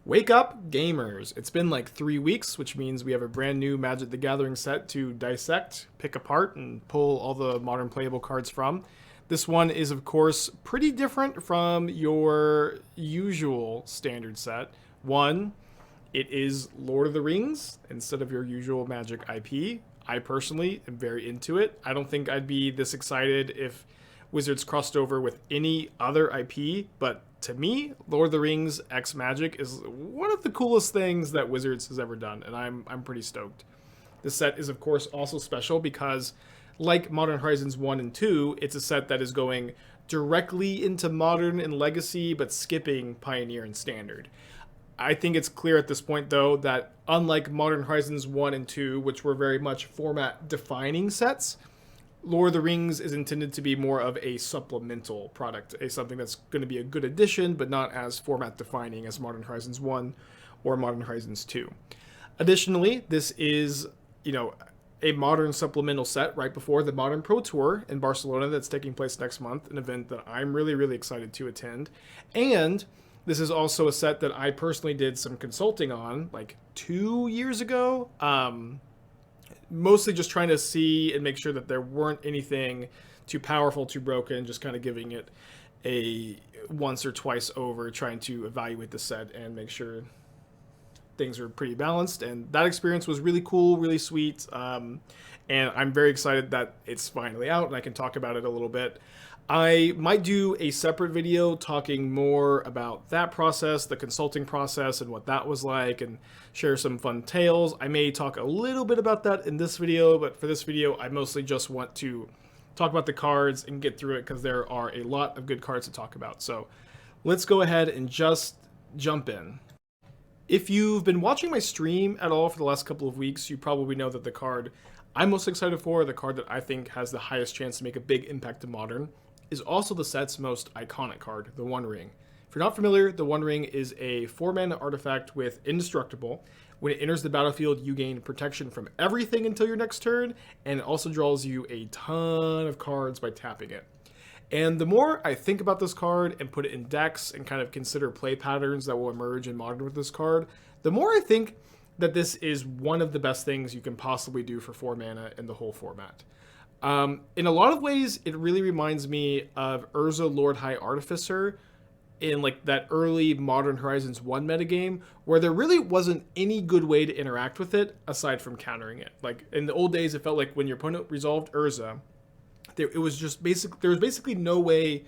Wake up, gamers! It's been like 3 weeks, which means we have a brand new Magic the Gathering set to dissect, pick apart, and pull all the modern playable cards from. This one is, of course, pretty different from your usual standard set. One, it is Lord of the Rings instead of your usual Magic IP. I personally am very into it. I don't think I'd be this excited if Wizards crossed over with any other IP, but to me, Lord of the Rings X Magic is one of the coolest things that Wizards has ever done, and I'm pretty stoked. This set is, of course, also special because, like Modern Horizons 1 and 2, it's a set that is going directly into Modern and Legacy, but skipping Pioneer and Standard. I think it's clear at this point, though, that unlike Modern Horizons 1 and 2, which were very much format defining sets, Lord of the Rings is intended to be more of a supplemental product, something that's going to be a good addition, but not as format defining as Modern Horizons 1 or Modern Horizons 2. Additionally, this is, a modern supplemental set right before the Modern Pro Tour in Barcelona that's taking place next month, an event that I'm really, really excited to attend. And this is also a set that I personally did some consulting on like 2 years ago. Mostly just trying to see and make sure that there weren't anything too powerful, too broken, just kind of giving it a once or twice over, trying to evaluate the set and make sure things are pretty balanced. And that experience was really cool, really sweet. And I'm very excited that it's finally out and I can talk about it a little bit. I might do a separate video talking more about that process, the consulting process, and what that was like, and share some fun tales. I may talk a little bit about that in this video, but for this video, I mostly just want to talk about the cards and get through it because there are a lot of good cards to talk about. So let's go ahead and just jump in. If you've been watching my stream at all for the last couple of weeks, you probably know that the card I'm most excited for, the card that I think has the highest chance to make a big impact to Modern, is also the set's most iconic card, the One Ring. If you're not familiar, the One Ring is a 4-mana artifact with Indestructible. When it enters the battlefield, you gain protection from everything until your next turn, and it also draws you a ton of cards by tapping it. And the more I think about this card and put it in decks and kind of consider play patterns that will emerge in Modern with this card, the more I think that this is one of the best things you can possibly do for 4 mana in the whole format. In a lot of ways, it really reminds me of Urza Lord High Artificer in like that early Modern Horizons 1 metagame, where there really wasn't any good way to interact with it aside from countering it. Like in the old days, it felt like when your opponent resolved Urza, there was basically no way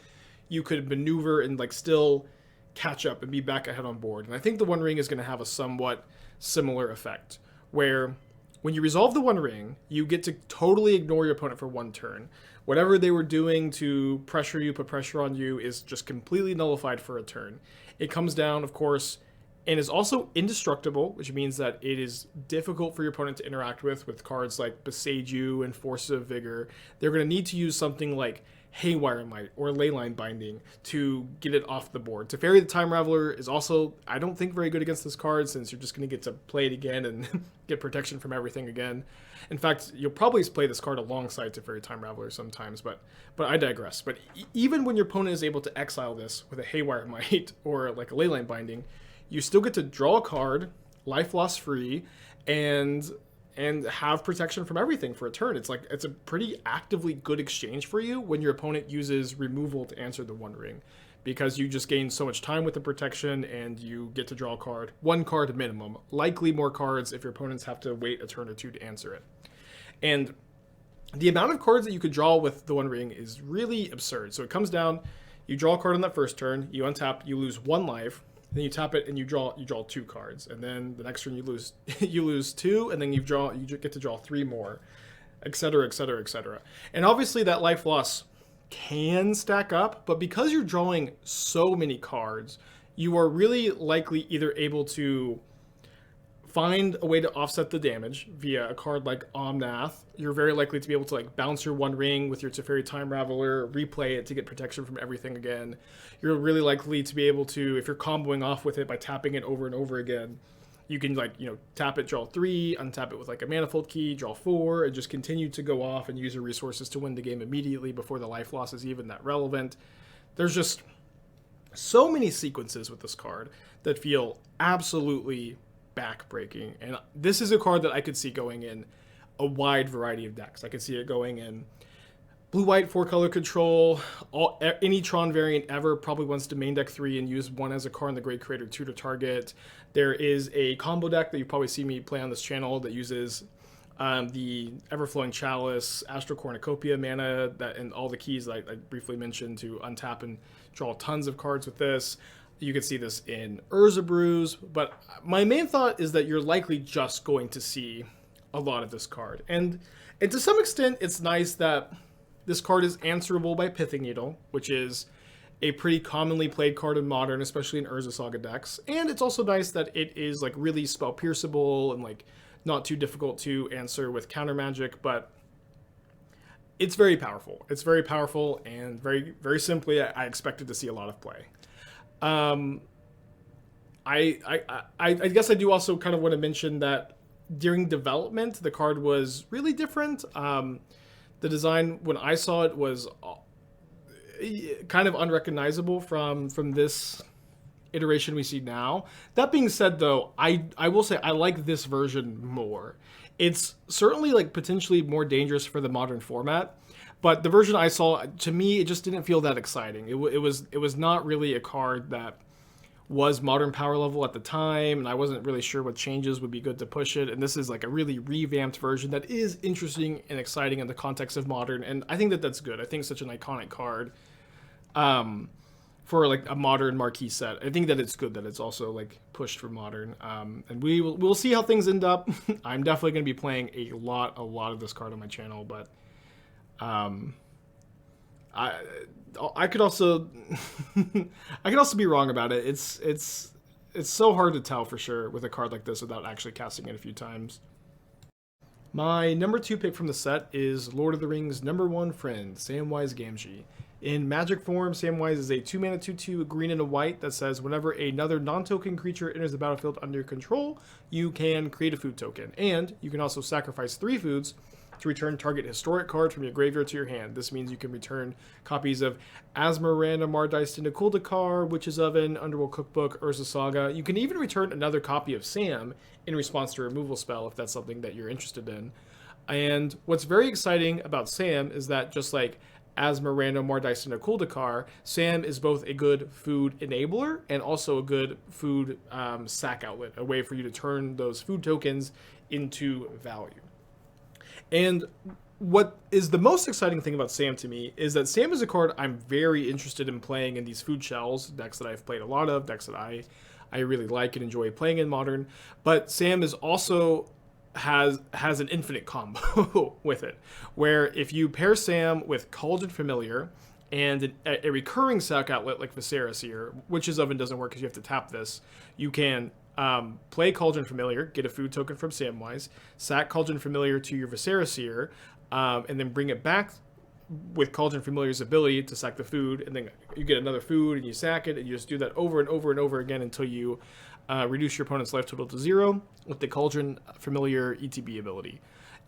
you could maneuver and like still catch up and be back ahead on board. And I think the One Ring is going to have a somewhat similar effect, where when you resolve the One Ring, you get to totally ignore your opponent for one turn. Whatever they were doing to pressure you, put pressure on you, is just completely nullified for a turn. It comes down, of course, and is also indestructible, which means that it is difficult for your opponent to interact with cards like Besage You and Force of Vigor. They're going to need to use something like Haywire Might or Leyline Binding to get it off the board. Teferi the Time Raveler is also, I don't think, very good against this card, since you're just going to get to play it again and get protection from everything again. In fact, you'll probably play this card alongside Teferi Time Raveler sometimes, but I digress. But even when your opponent is able to exile this with a Haywire Might or like a Leyline Binding, you still get to draw a card, life loss free, and have protection from everything for a turn. It's a pretty actively good exchange for you when your opponent uses removal to answer the One Ring, because you just gain so much time with the protection and you get to draw a card, one card minimum, likely more cards if your opponents have to wait a turn or two to answer it. And the amount of cards that you could draw with the One Ring is really absurd. So it comes down, you draw a card on that first turn, you untap, you lose 1 life. Then you tap it and you draw 2 cards, and then the next turn you lose you lose 2, and then you get to draw 3 more, etc., etc., etc. And obviously that life loss can stack up, but because you're drawing so many cards, you are really likely either able to find a way to offset the damage via a card like Omnath. You're very likely to be able to like bounce your One Ring with your Teferi Time Raveler, replay it to get protection from everything again. You're really likely to be able to, if you're comboing off with it by tapping it over and over again, you can tap it, draw 3, untap it with like a Manifold Key, draw 4, and just continue to go off and use your resources to win the game immediately before the life loss is even that relevant. There's just So many sequences with this card that feel absolutely backbreaking. And this is a card that I could see going in a wide variety of decks. I could see it going in blue-white, 4-color control. Any Tron variant ever probably wants to main deck 3 and use 1 as a card in the Great Creator 2 to target. There is a combo deck that you've probably seen me play on this channel that uses the Everflowing Chalice, Astral Cornucopia mana, and all the keys that I briefly mentioned to untap and draw tons of cards with this. You can see this in Urza Brews, but my main thought is that you're likely just going to see a lot of this card. And to some extent, it's nice that this card is answerable by Pithing Needle, which is a pretty commonly played card in Modern, especially in Urza Saga decks. And it's also nice that it is like really spell pierceable and like not too difficult to answer with counter magic, but it's very powerful. It's very powerful, and very, very simply, I expected to see a lot of play. I guess I do also kind of want to mention that during development, the card was really different. The design, when I saw it, was kind of unrecognizable from this iteration we see now. That being said, though, I will say I like this version more. It's certainly like potentially more dangerous for the Modern format, but the version I saw, to me, it just didn't feel that exciting. It was not really a card that was Modern power level at the time, and I wasn't really sure what changes would be good to push it. And this is like a really revamped version that is interesting and exciting in the context of Modern, and I think that that's good. I think it's such an iconic card for like a Modern marquee set. I think that it's good that it's also like pushed for Modern, and we'll see how things end up. I'm definitely going to be playing a lot of this card on my channel, but I could also I could also be wrong about it. It's so hard to tell for sure with a card like this without actually casting it a few times. My number 2 pick from the set is Lord of the Rings' #1 friend, Samwise Gamgee. In Magic form, Samwise is a 2-mana 2/2 green and a white that says whenever another non-token creature enters the battlefield under your control, you can create a food token. And you can also sacrifice 3 foods to return target historic card from your graveyard to your hand. This means you can return copies of Azmaranda, Mardiced, Kuldakar, Witch's Oven, Underworld Cookbook, Urza Saga. You can even return another copy of Sam in response to a removal spell if that's something that you're interested in. And what's very exciting about Sam is that just like Azmaranda, Mardiced, and Kuldakar, Sam is both a good food enabler and also a good food sack outlet, a way for you to turn those food tokens into value. And what is the most exciting thing about Sam to me is that Sam is a card I'm very interested in playing in these food shells, decks that I've played a lot of, decks that I really like and enjoy playing in Modern. But Sam is also has an infinite combo with it, where if you pair Sam with Cauldron Familiar and a recurring sack outlet like Viscera Seer, Witch's Oven doesn't work because you have to tap this, you can play Cauldron Familiar, get a food token from Samwise, sack Cauldron Familiar to your Viscera Seer, and then bring it back with Cauldron Familiar's ability to sack the food, and then you get another food and you sack it, and you just do that over and over and over again until you reduce your opponent's life total to 0 with the Cauldron Familiar ETB ability.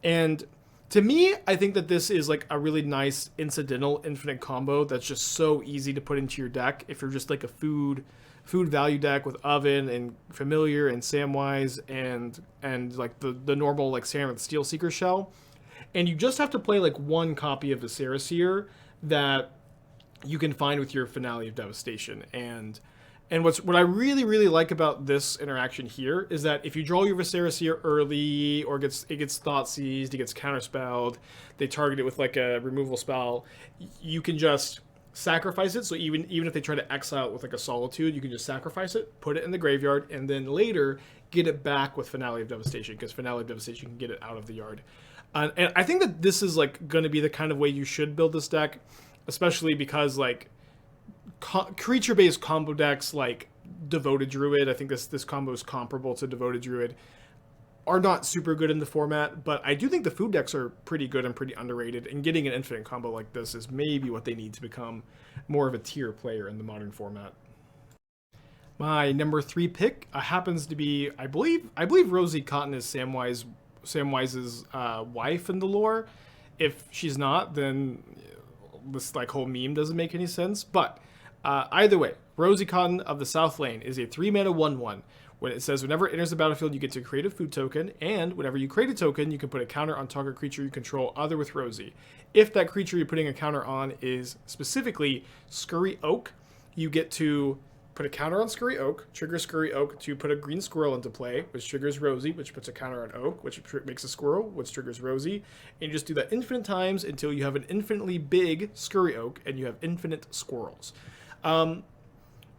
And to me, I think that this is like a really nice incidental infinite combo that's just so easy to put into your deck if you're just like a food value deck with Oven and Familiar and Samwise and like the normal like Sam with Steel Seeker shell. And you just have to play like one copy of the Viscera Seer that you can find with your Finale of Devastation. And what I really, really like about this interaction here is that if you draw your Viscera Seer early, or it gets Thought Seized, it gets counterspelled, they target it with like a removal spell, you can just sacrifice it. So even if they try to exile it with like a Solitude, you can just sacrifice it, put it in the graveyard, and then later get it back with Finale of Devastation, because Finale of Devastation can get it out of the yard. And I think that this is like going to be the kind of way you should build this deck, especially because like creature-based combo decks like Devoted Druid, I think this combo is comparable to Devoted Druid, are not super good in the format, but I do think the food decks are pretty good and pretty underrated, and getting an infinite combo like this is maybe what they need to become more of a tier player in the Modern format. My number 3 pick happens to be, I believe Rosie Cotton is Samwise's wife in the lore. If she's not, then this like whole meme doesn't make any sense. But either way, Rosie Cotton of the South Lane is a 3-mana 1/1. When it says whenever it enters the battlefield, you get to create a food token, and whenever you create a token, you can put a counter on target creature you control other with Rosie. If that creature you're putting a counter on is specifically Scurry Oak, you get to put a counter on Scurry Oak, trigger Scurry Oak to put a green squirrel into play, which triggers Rosie, which puts a counter on Oak, which makes a squirrel, which triggers Rosie. And you just do that infinite times until you have an infinitely big Scurry Oak and you have infinite squirrels.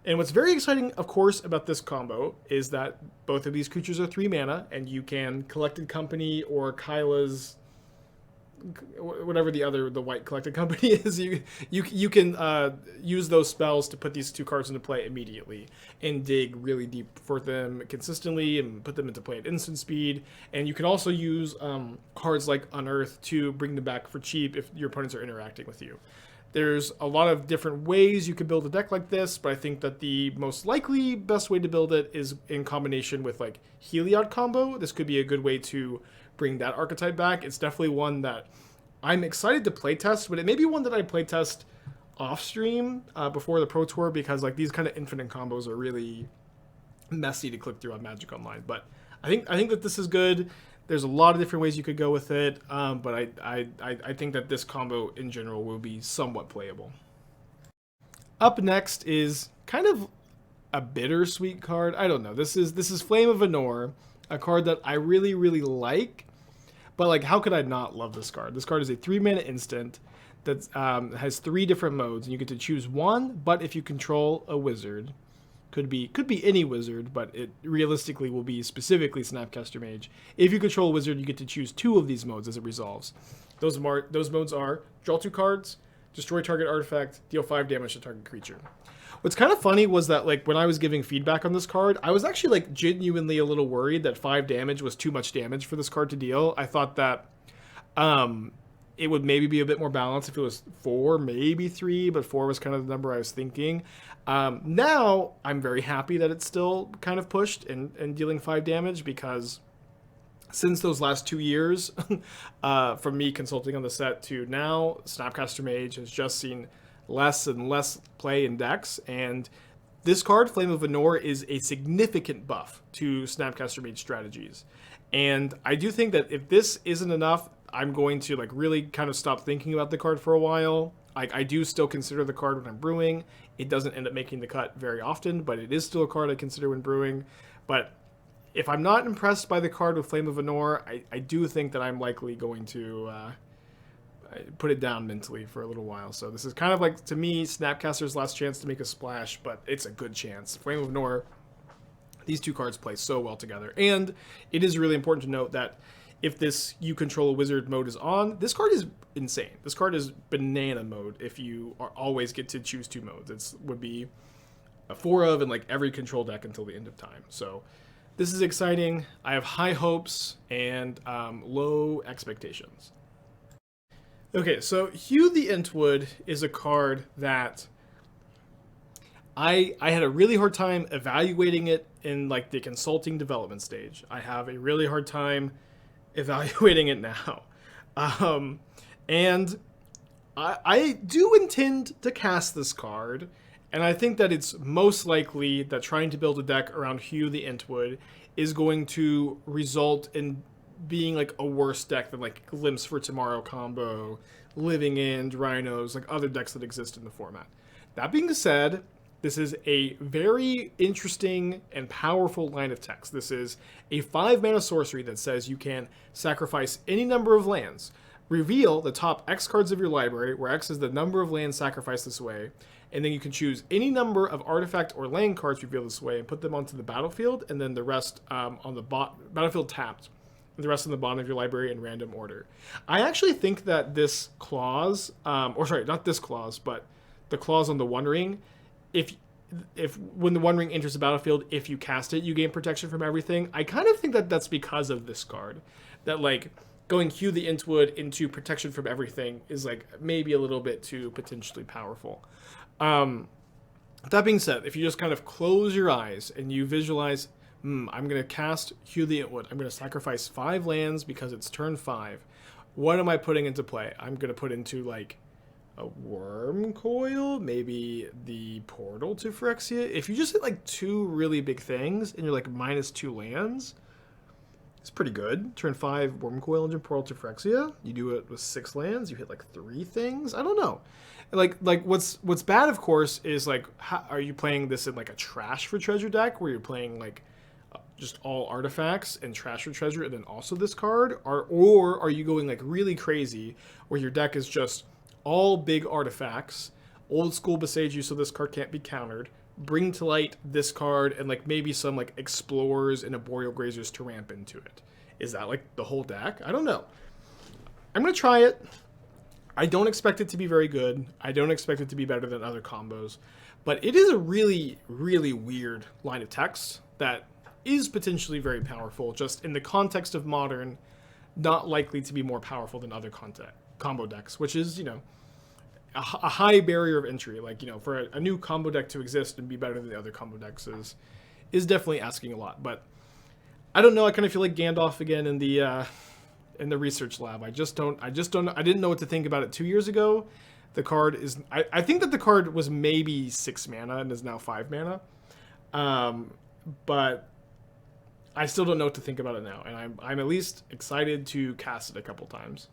And what's very exciting, of course, about this combo is that both of these creatures are 3 mana, and you can Collected Company or Kyla's, whatever the white Collected Company is, you can use those spells to put these 2 cards into play immediately and dig really deep for them consistently and put them into play at instant speed. And you can also use cards like Unearth to bring them back for cheap if your opponents are interacting with you. There's a lot of different ways you could build a deck like this, but I think that the most likely best way to build it is in combination with like Heliod combo. This could be a good way to bring that archetype back. It's definitely one that I'm excited to playtest, but it may be one that I playtest off stream before the Pro Tour, because like these kind of infinite combos are really messy to click through on Magic Online. But I think that this is good. There's a lot of different ways you could go with it, but I think that this combo in general will be somewhat playable. Up next is kind of a bittersweet card. I don't know. This is Flame of Anor, a card that I really, really like. But like, how could I not love this card? This card is a 3-mana instant that has 3 different modes, and you get to choose one. But if you control a wizard, could be any wizard, but it realistically will be specifically Snapcaster Mage. If you control a wizard, you get to choose 2 of these modes as it resolves. Those modes are draw 2 cards, destroy target artifact, deal 5 damage to target creature. What's kind of funny was that like when I was giving feedback on this card, I was actually like genuinely a little worried that 5 damage was too much damage for this card to deal. I thought that it would maybe be a bit more balanced if it was 4, maybe 3, but 4 was kind of the number I was thinking. Now I'm very happy that it's still kind of pushed and dealing 5 damage, because since those last 2 years, from me consulting on the set to now, Snapcaster Mage has just seen less and less play in decks, and this card, Flame of Anor, is a significant buff to Snapcaster Mage strategies. And I do think that if this isn't enough, I'm going to like really kind of stop thinking about the card for a while. I do still consider the card when I'm brewing. It doesn't end up making the cut very often, but it is still a card I consider when brewing. But if I'm not impressed by the card with Flame of Anor, I do think that I'm likely going to put it down mentally for a little while. So this is kind of like, to me, Snapcaster's last chance to make a splash, but it's a good chance. Flame of Anor, these 2 cards play so well together. And it is really important to note that if this you control a wizard mode is on, this card is insane. This card is banana mode if you always get to choose 2 modes. It would be a 4 of in like every control deck until the end of time. So this is exciting. I have high hopes and low expectations. Okay, so Hew the Entwood is a card that I had a really hard time evaluating it in like the consulting development stage. I have a really hard time evaluating it now. And I do intend to cast this card, and I think that it's most likely that trying to build a deck around Hew the Entwood is going to result in being like a worse deck than like Glimpse for Tomorrow combo, Living End, Rhinos, like other decks that exist in the format. That being said, this is a very interesting and powerful line of text. This is a 5-mana sorcery that says you can sacrifice any number of lands, reveal the top X cards of your library, where X is the number of lands sacrificed this way, and then you can choose any number of artifact or land cards revealed this way and put them onto the battlefield, and then the rest on the battlefield tapped, and the rest on the bottom of your library in random order. I actually think that this clause, or sorry, not this clause, but the clause on the One Ring, if when the One Ring enters the battlefield, if you cast it, you gain protection from everything. I kind of think that that's because of this card. That like going Hew the Entwood into protection from everything is like maybe a little bit too potentially powerful. That being said, if you just kind of close your eyes and you visualize, I'm going to cast Hew the Entwood. I'm going to sacrifice 5 lands because it's turn 5. What am I putting into play? I'm going to put into like a Worm Coil, maybe the Portal to Phyrexia. If you just hit like 2 really big things and you're like -2 lands, it's pretty good. Turn 5, Worm Coil into Portal to Phyrexia. You do it with 6 lands. You hit like 3 things. I don't know. Like what's bad, of course, is like, how, are you playing this in like a Trash for Treasure deck where you're playing like just all artifacts and Trash for Treasure and then also this card, or are you going like really crazy where your deck is just all big artifacts, old school beside you so this card can't be countered, bring to light this card, and like maybe some like Explorers and Arboreal Grazers to ramp into it? Is that like the whole deck? I don't know. I'm gonna try it. I don't expect it to be very good. I don't expect it to be better than other combos, but it is a really, really weird line of text that is potentially very powerful, just in the context of Modern, not likely to be more powerful than other combo decks, which is, you know, a high barrier of entry. Like, you know, for a new combo deck to exist and be better than the other combo decks is definitely asking a lot. But I don't know. I kind of feel like Gandalf again in the research lab. I didn't know what to think about it 2 years ago. The card is, I think that the card was maybe 6 mana and is now 5 mana. But I still don't know what to think about it now, and I'm at least excited to cast it a couple times.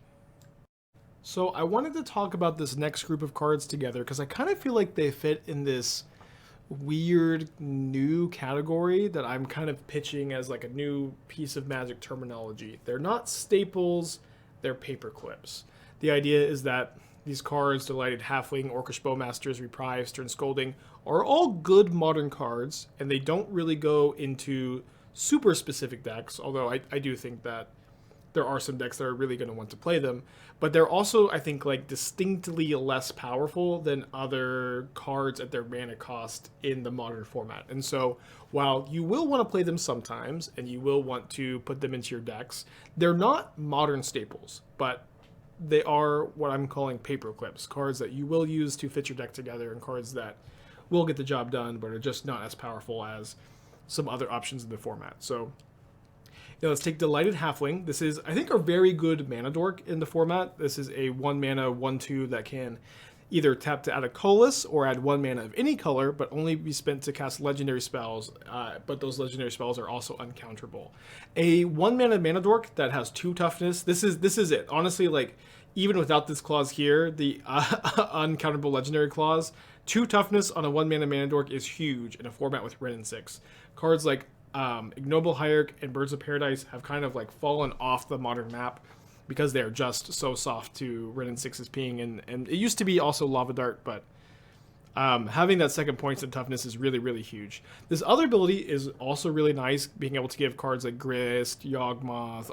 So I wanted to talk about this next group of cards together because I kind of feel like they fit in this weird new category that I'm kind of pitching as like a new piece of Magic terminology. They're not staples, they're paperclips. The idea is that these cards, Delighted Halfling, Orcish Bowmasters, Reprise, Stern Scolding, are all good Modern cards, and they don't really go into super specific decks, although I do think that there are some decks that are really going to want to play them, but they're also, I think, like distinctly less powerful than other cards at their mana cost in the Modern format. And so while you will want to play them sometimes and you will want to put them into your decks, they're not Modern staples, but they are what I'm calling paperclips, cards that you will use to fit your deck together and cards that will get the job done but are just not as powerful as some other options in the format. So let's take Delighted Halfling. This is, I think, a very good mana dork in the format. This is a 1 mana 1/2 that can either tap to add a colorless or add 1 mana of any color, but only be spent to cast legendary spells. But those legendary spells are also uncounterable. A 1 mana dork that has 2 toughness. This is it. Honestly, like even without this clause here, the uncounterable legendary clause, 2 toughness on a 1 mana dork is huge in a format with Wrenn and 6. Cards like Ignoble Hierarch and Birds of Paradise have kind of like fallen off the Modern map because they're just so soft to Wrenn and 6's ping, and it used to be also Lava Dart, but having that second points in toughness is really, really huge. This other ability is also really nice, being able to give cards like Grist, Yawgmoth,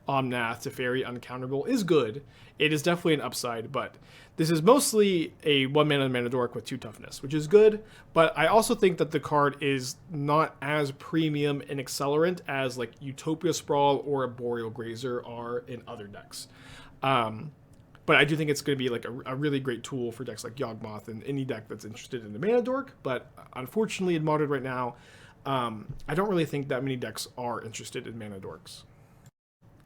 Omnath, Teferi uncounterable is good. It is definitely an upside, but this is mostly a 1 mana dork with 2 toughness, which is good, but I also think that the card is not as premium and accelerant as like Utopia Sprawl or Arboreal Grazer are in other decks. But I do think it's going to be like a really great tool for decks like Yawgmoth and any deck that's interested in the mana dork, but unfortunately in Modern right now, I don't really think that many decks are interested in mana dorks.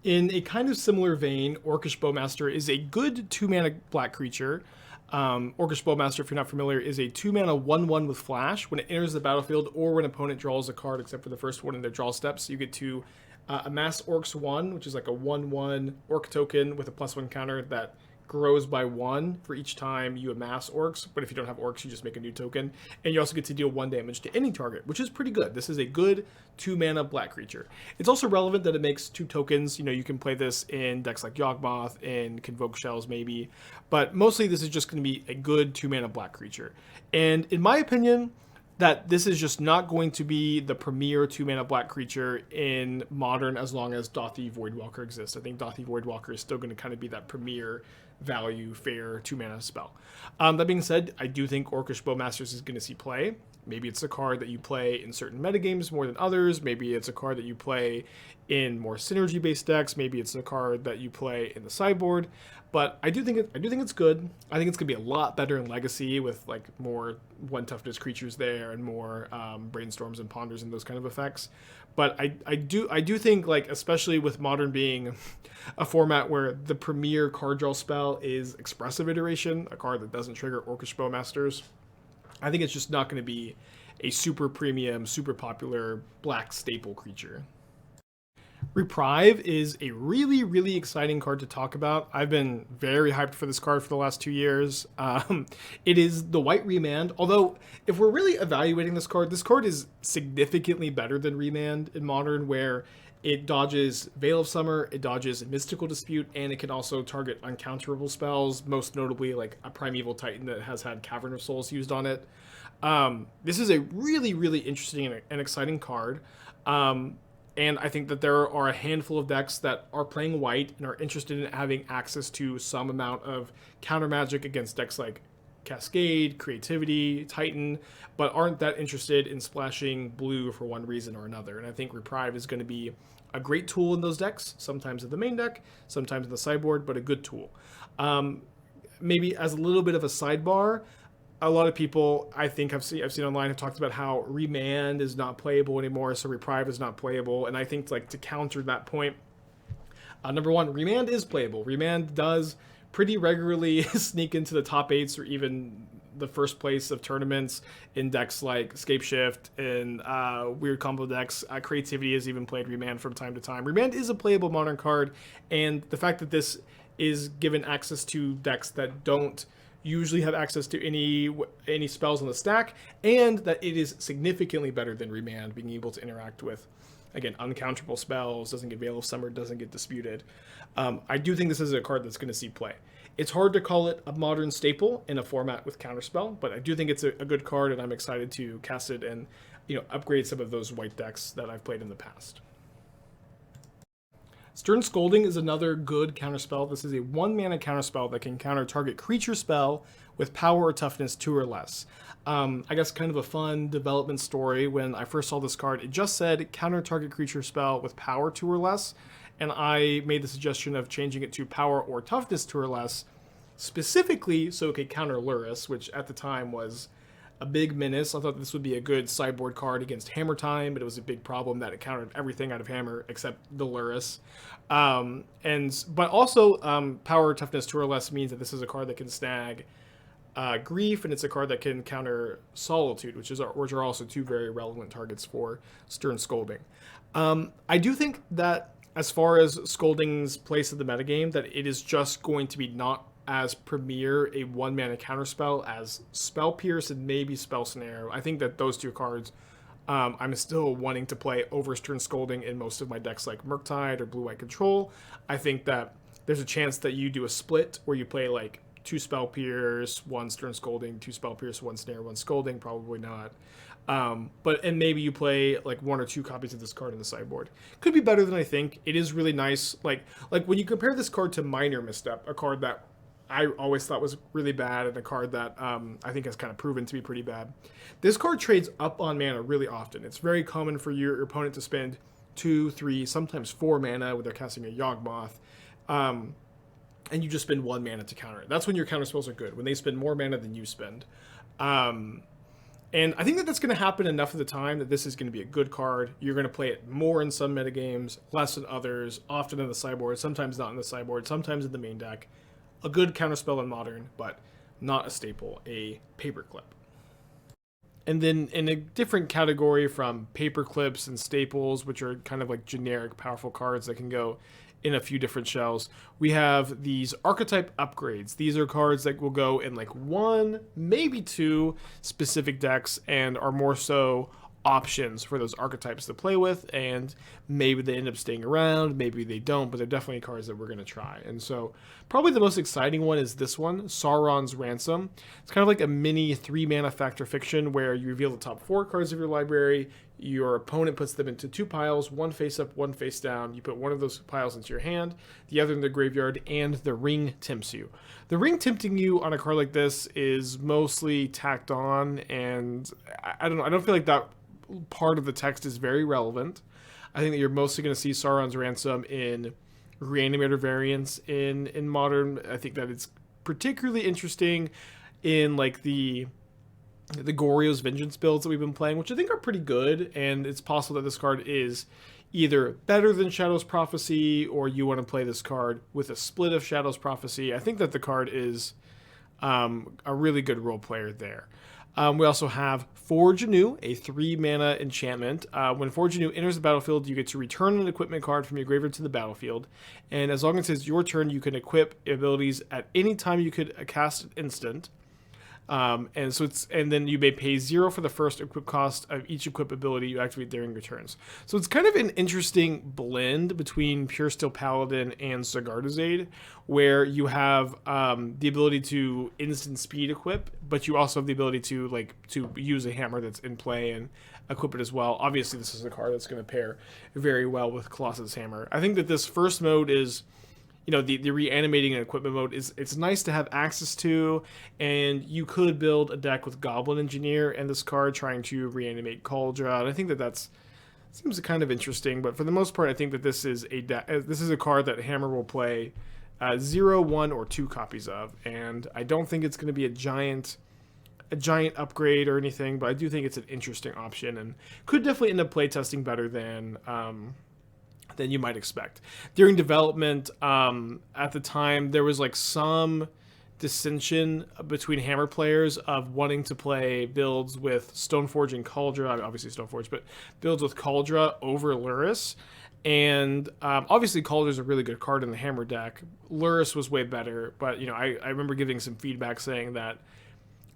In a kind of similar vein, Orcish Bowmaster is a good 2 mana black creature. Orcish Bowmaster, if you're not familiar, is a 2 mana 1/1 with flash. When it enters the battlefield or when an opponent draws a card except for the first one in their draw steps, you get to amass Orcs 1, which is like a 1/1 Orc token with a +1 counter that grows by 1 for each time you amass Orcs, but if you don't have Orcs, you just make a new token, and you also get to deal 1 damage to any target, which is pretty good. This is a good 2 mana black creature. It's also relevant that it makes 2 tokens. You know, you can play this in decks like Yawgmoth and Convoke Shells maybe, but mostly this is just going to be a good 2 mana black creature. And in my opinion, that this is just not going to be the premier 2 mana black creature in Modern as long as Dauthi Voidwalker exists. I think Dauthi Voidwalker is still going to kind of be that premier value, fair 2 mana spell. That being said, I do think Orcish Bowmasters is going to see play. Maybe it's a card that you play in certain metagames more than others. Maybe it's a card that you play in more synergy-based decks. Maybe it's a card that you play in the sideboard. But I do think it's good. I think it's gonna be a lot better in Legacy with like more 1 toughness creatures there and more brainstorms and ponders and those kind of effects. But I do think, like, especially with Modern being a format where the premier card draw spell style is Expressive Iteration, a card that doesn't trigger Orcish Bowmasters. I think it's just not going to be a super premium, super popular black staple creature. Reprieve is a really, really exciting card to talk about. I've been very hyped for this card for the last 2 years. It is the white Remand, although if we're really evaluating this card is significantly better than Remand in Modern, where it dodges Veil of Summer, it dodges Mystical Dispute, and it can also target uncounterable spells, most notably like a Primeval Titan that has had Cavern of Souls used on it. This is a really, really interesting and exciting card. And I think that there are a handful of decks that are playing white and are interested in having access to some amount of counter magic against decks like Cascade, Creativity, Titan, but aren't that interested in splashing blue for one reason or another. And I think Reprieve is going to be a great tool in those decks, sometimes in the main deck, sometimes in the sideboard, but a good tool. Maybe as a little bit of a sidebar, a lot of people, I think I've seen online, have talked about how Remand is not playable anymore, so Reprieve is not playable. And I think like to counter that point, number one, Remand is playable. Remand does pretty regularly sneak into the top 8s or even the first place of tournaments in decks like Scapeshift and weird combo decks. Creativity has even played Remand from time to time. Remand is a playable Modern card, and the fact that this is given access to decks that don't usually have access to any spells on the stack, and that it is significantly better than Remand, being able to interact with, again, uncounterable spells, doesn't get Veil of Summer, doesn't get Disputed. I do think this is a card that's going to see play. It's hard to call it a Modern staple in a format with Counterspell, but I do think it's a good card, and I'm excited to cast it and upgrade some of those white decks that I've played in the past. Stern Scolding is another good counterspell. This is a 1-mana counterspell that can counter target creature spell with power or toughness 2 or less. I guess kind of a fun development story. When I first saw this card, it just said counter target creature spell with power 2 or less, and I made the suggestion of changing it to power or toughness 2 or less, specifically so it could counter Lurrus, which at the time was a big menace. I thought this would be a good sideboard card against Hammer Time, but it was a big problem that it countered everything out of Hammer except the Lurrus. But also power toughness 2 or less means that this is a card that can snag Grief, and it's a card that can counter Solitude, which are also 2 very relevant targets for Stern Scolding. I do think that as far as Scolding's place in the metagame, that it is just going to be not as premier a 1-mana counterspell as Spell Pierce and maybe Spell Snare. I think that those 2 cards I'm still wanting to play over Stern Scolding in most of my decks like Murktide or Blue-White Control. I think that there's a chance that you do a split where you play like 2 Spell Pierce, 1 Stern Scolding, 2 Spell Pierce, 1 Snare, 1 Scolding. Probably not. And maybe you play like 1 or 2 copies of this card in the sideboard. Could be better than I think. It is really nice. Like when you compare this card to Minor Misstep, a card that I always thought was really bad, and a card that I think has kind of proven to be pretty bad. This card trades up on mana really often. It's very common for your opponent to spend 2, 3, sometimes 4 mana when they're casting a Yawgmoth, and you just spend 1 mana to counter it. That's when your counter spells are good, when they spend more mana than you spend. And I think that that's going to happen enough of the time that this is going to be a good card. You're going to play it more in some metagames, less in others, often in the sideboard, sometimes not in the sideboard, sometimes in the main deck. A good counterspell in Modern, but not a staple, a paperclip. And then in a different category from paperclips and staples, which are kind of like generic powerful cards that can go in a few different shells, we have these Archetype Upgrades. These are cards that will go in like 1, maybe 2 specific decks and are more so options for those archetypes to play with, and maybe they end up staying around, maybe they don't, but they're definitely cards that we're going to try. And so probably the most exciting one is this one, Sauron's Ransom. It's kind of like a mini 3-mana Fact or Fiction where you reveal the top 4 cards of your library, your opponent puts them into 2 piles, 1 face up, 1 face down. You put one of those piles into your hand, the other in the graveyard, and the ring tempts you. The ring tempting you on a card like this is mostly tacked on, and I don't feel like that part of the text is very relevant. I think that you're mostly going to see Sauron's Ransom in Reanimator variants in Modern. I think that it's particularly interesting in like the Goryo's Vengeance builds that we've been playing, which I think are pretty good, and it's possible that this card is either better than Shadow's Prophecy, or you want to play this card with a split of Shadow's Prophecy. I think that the card is a really good role player there. We also have Forge Anew, a 3-mana enchantment. When Forge Anew enters the battlefield, you get to return an equipment card from your graveyard to the battlefield. And as long as it's your turn, you can equip abilities at any time you could cast an instant. And then you may pay 0 for the first equip cost of each equip ability you activate during your turns. So it's kind of an interesting blend between Pure Steel Paladin and Sigarda's Aid, where you have the ability to instant speed equip, but you also have the ability to use a hammer that's in play and equip it as well. Obviously, this is a card that's going to pair very well with Colossus Hammer. I think that this first mode is, the reanimating and equipment mode it's nice to have access to, and you could build a deck with Goblin Engineer and this card trying to reanimate Cauldron. And I think that seems kind of interesting, but for the most part, I think that this is a card that Hammer will play 0, 1, or 2 copies of, and I don't think it's going to be a giant upgrade or anything, but I do think it's an interesting option and could definitely end up playtesting better than you might expect. During development, at the time, there was some dissension between Hammer players of wanting to play builds with Stoneforge and Kaldra, obviously Stoneforge, but builds with Kaldra over Lurrus. And obviously Kaldra is a really good card in the Hammer deck. Lurrus was way better, but I remember giving some feedback saying that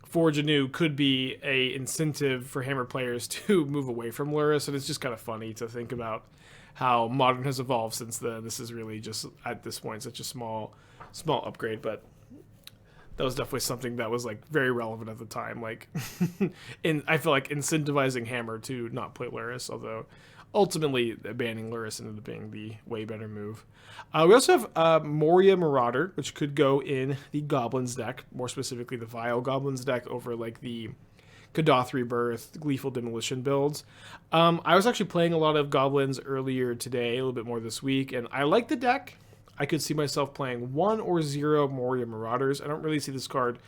Forge Anew could be a incentive for Hammer players to move away from Lurrus, and it's just kind of funny to think about how Modern has evolved since then. This is really just, at this point, such a small upgrade, but that was definitely something that was very relevant at the time. I feel like incentivizing Hammer to not play Lurrus, although ultimately banning Lurrus ended up being the way better move. We also have Moria Marauder, which could go in the Goblins deck, more specifically the Vile Goblins deck over the Kadath Rebirth, Gleeful Demolition builds. I was actually playing a lot of Goblins earlier today, a little bit more this week, and I like the deck. I could see myself playing 1 or 0 Moria Marauders. I don't really see this card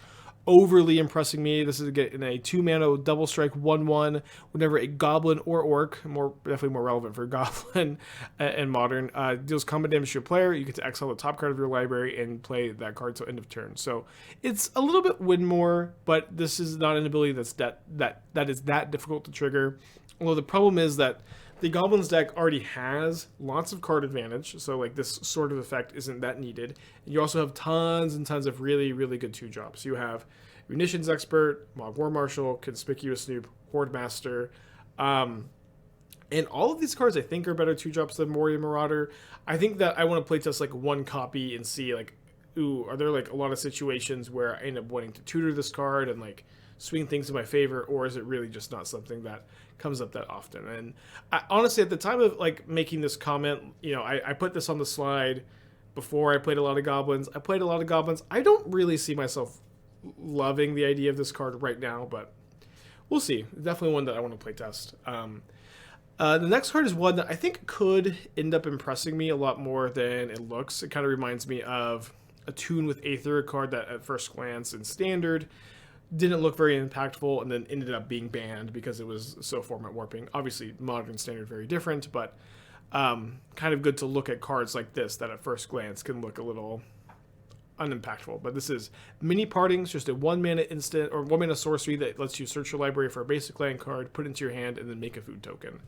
overly impressing me. This is in a 2-mana double strike 1/1. Whenever a Goblin or Orc, definitely more relevant for Goblin and Modern, deals combat damage to your player, you get to exile the top card of your library and play that card till end of turn. So it's a little bit win more, but this is not an ability that is that difficult to trigger. Although the problem is that the Goblins deck already has lots of card advantage, so this sort of effect isn't that needed. And you also have tons and tons of really, really good 2-drops. You have Munitions Expert, Mog War Marshal, Conspicuous Snoop, Horde Master, and all of these cards I think are better 2-drops than Moria Marauder. I think that I want to playtest one copy and see ooh, are there a lot of situations where I end up wanting to tutor this card and swing things in my favor, or is it really just not something that comes up that often? And honestly, at the time of making this comment, I put this on the slide before I played a lot of Goblins. I don't really see myself loving the idea of this card right now, but we'll see. Definitely one that I want to play test. The next card is one that I think could end up impressing me a lot more than it looks. It kind of reminds me of a Tune with Aether, a card that at first glance in Standard didn't look very impactful and then ended up being banned because it was so format warping. Obviously, Modern and Standard very different, but kind of good to look at cards like this that at first glance can look a little unimpactful. But this is Mini Partings, just a 1-mana instant or 1-mana sorcery that lets you search your library for a basic land card, put it into your hand, and then make a food token.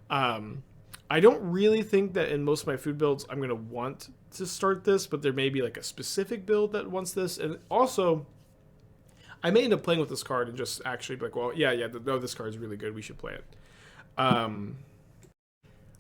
I don't really think that in most of my food builds I'm going to want to start this, but there may be a specific build that wants this. And also, I may end up playing with this card and just actually be well, no, this card is really good. We should play it.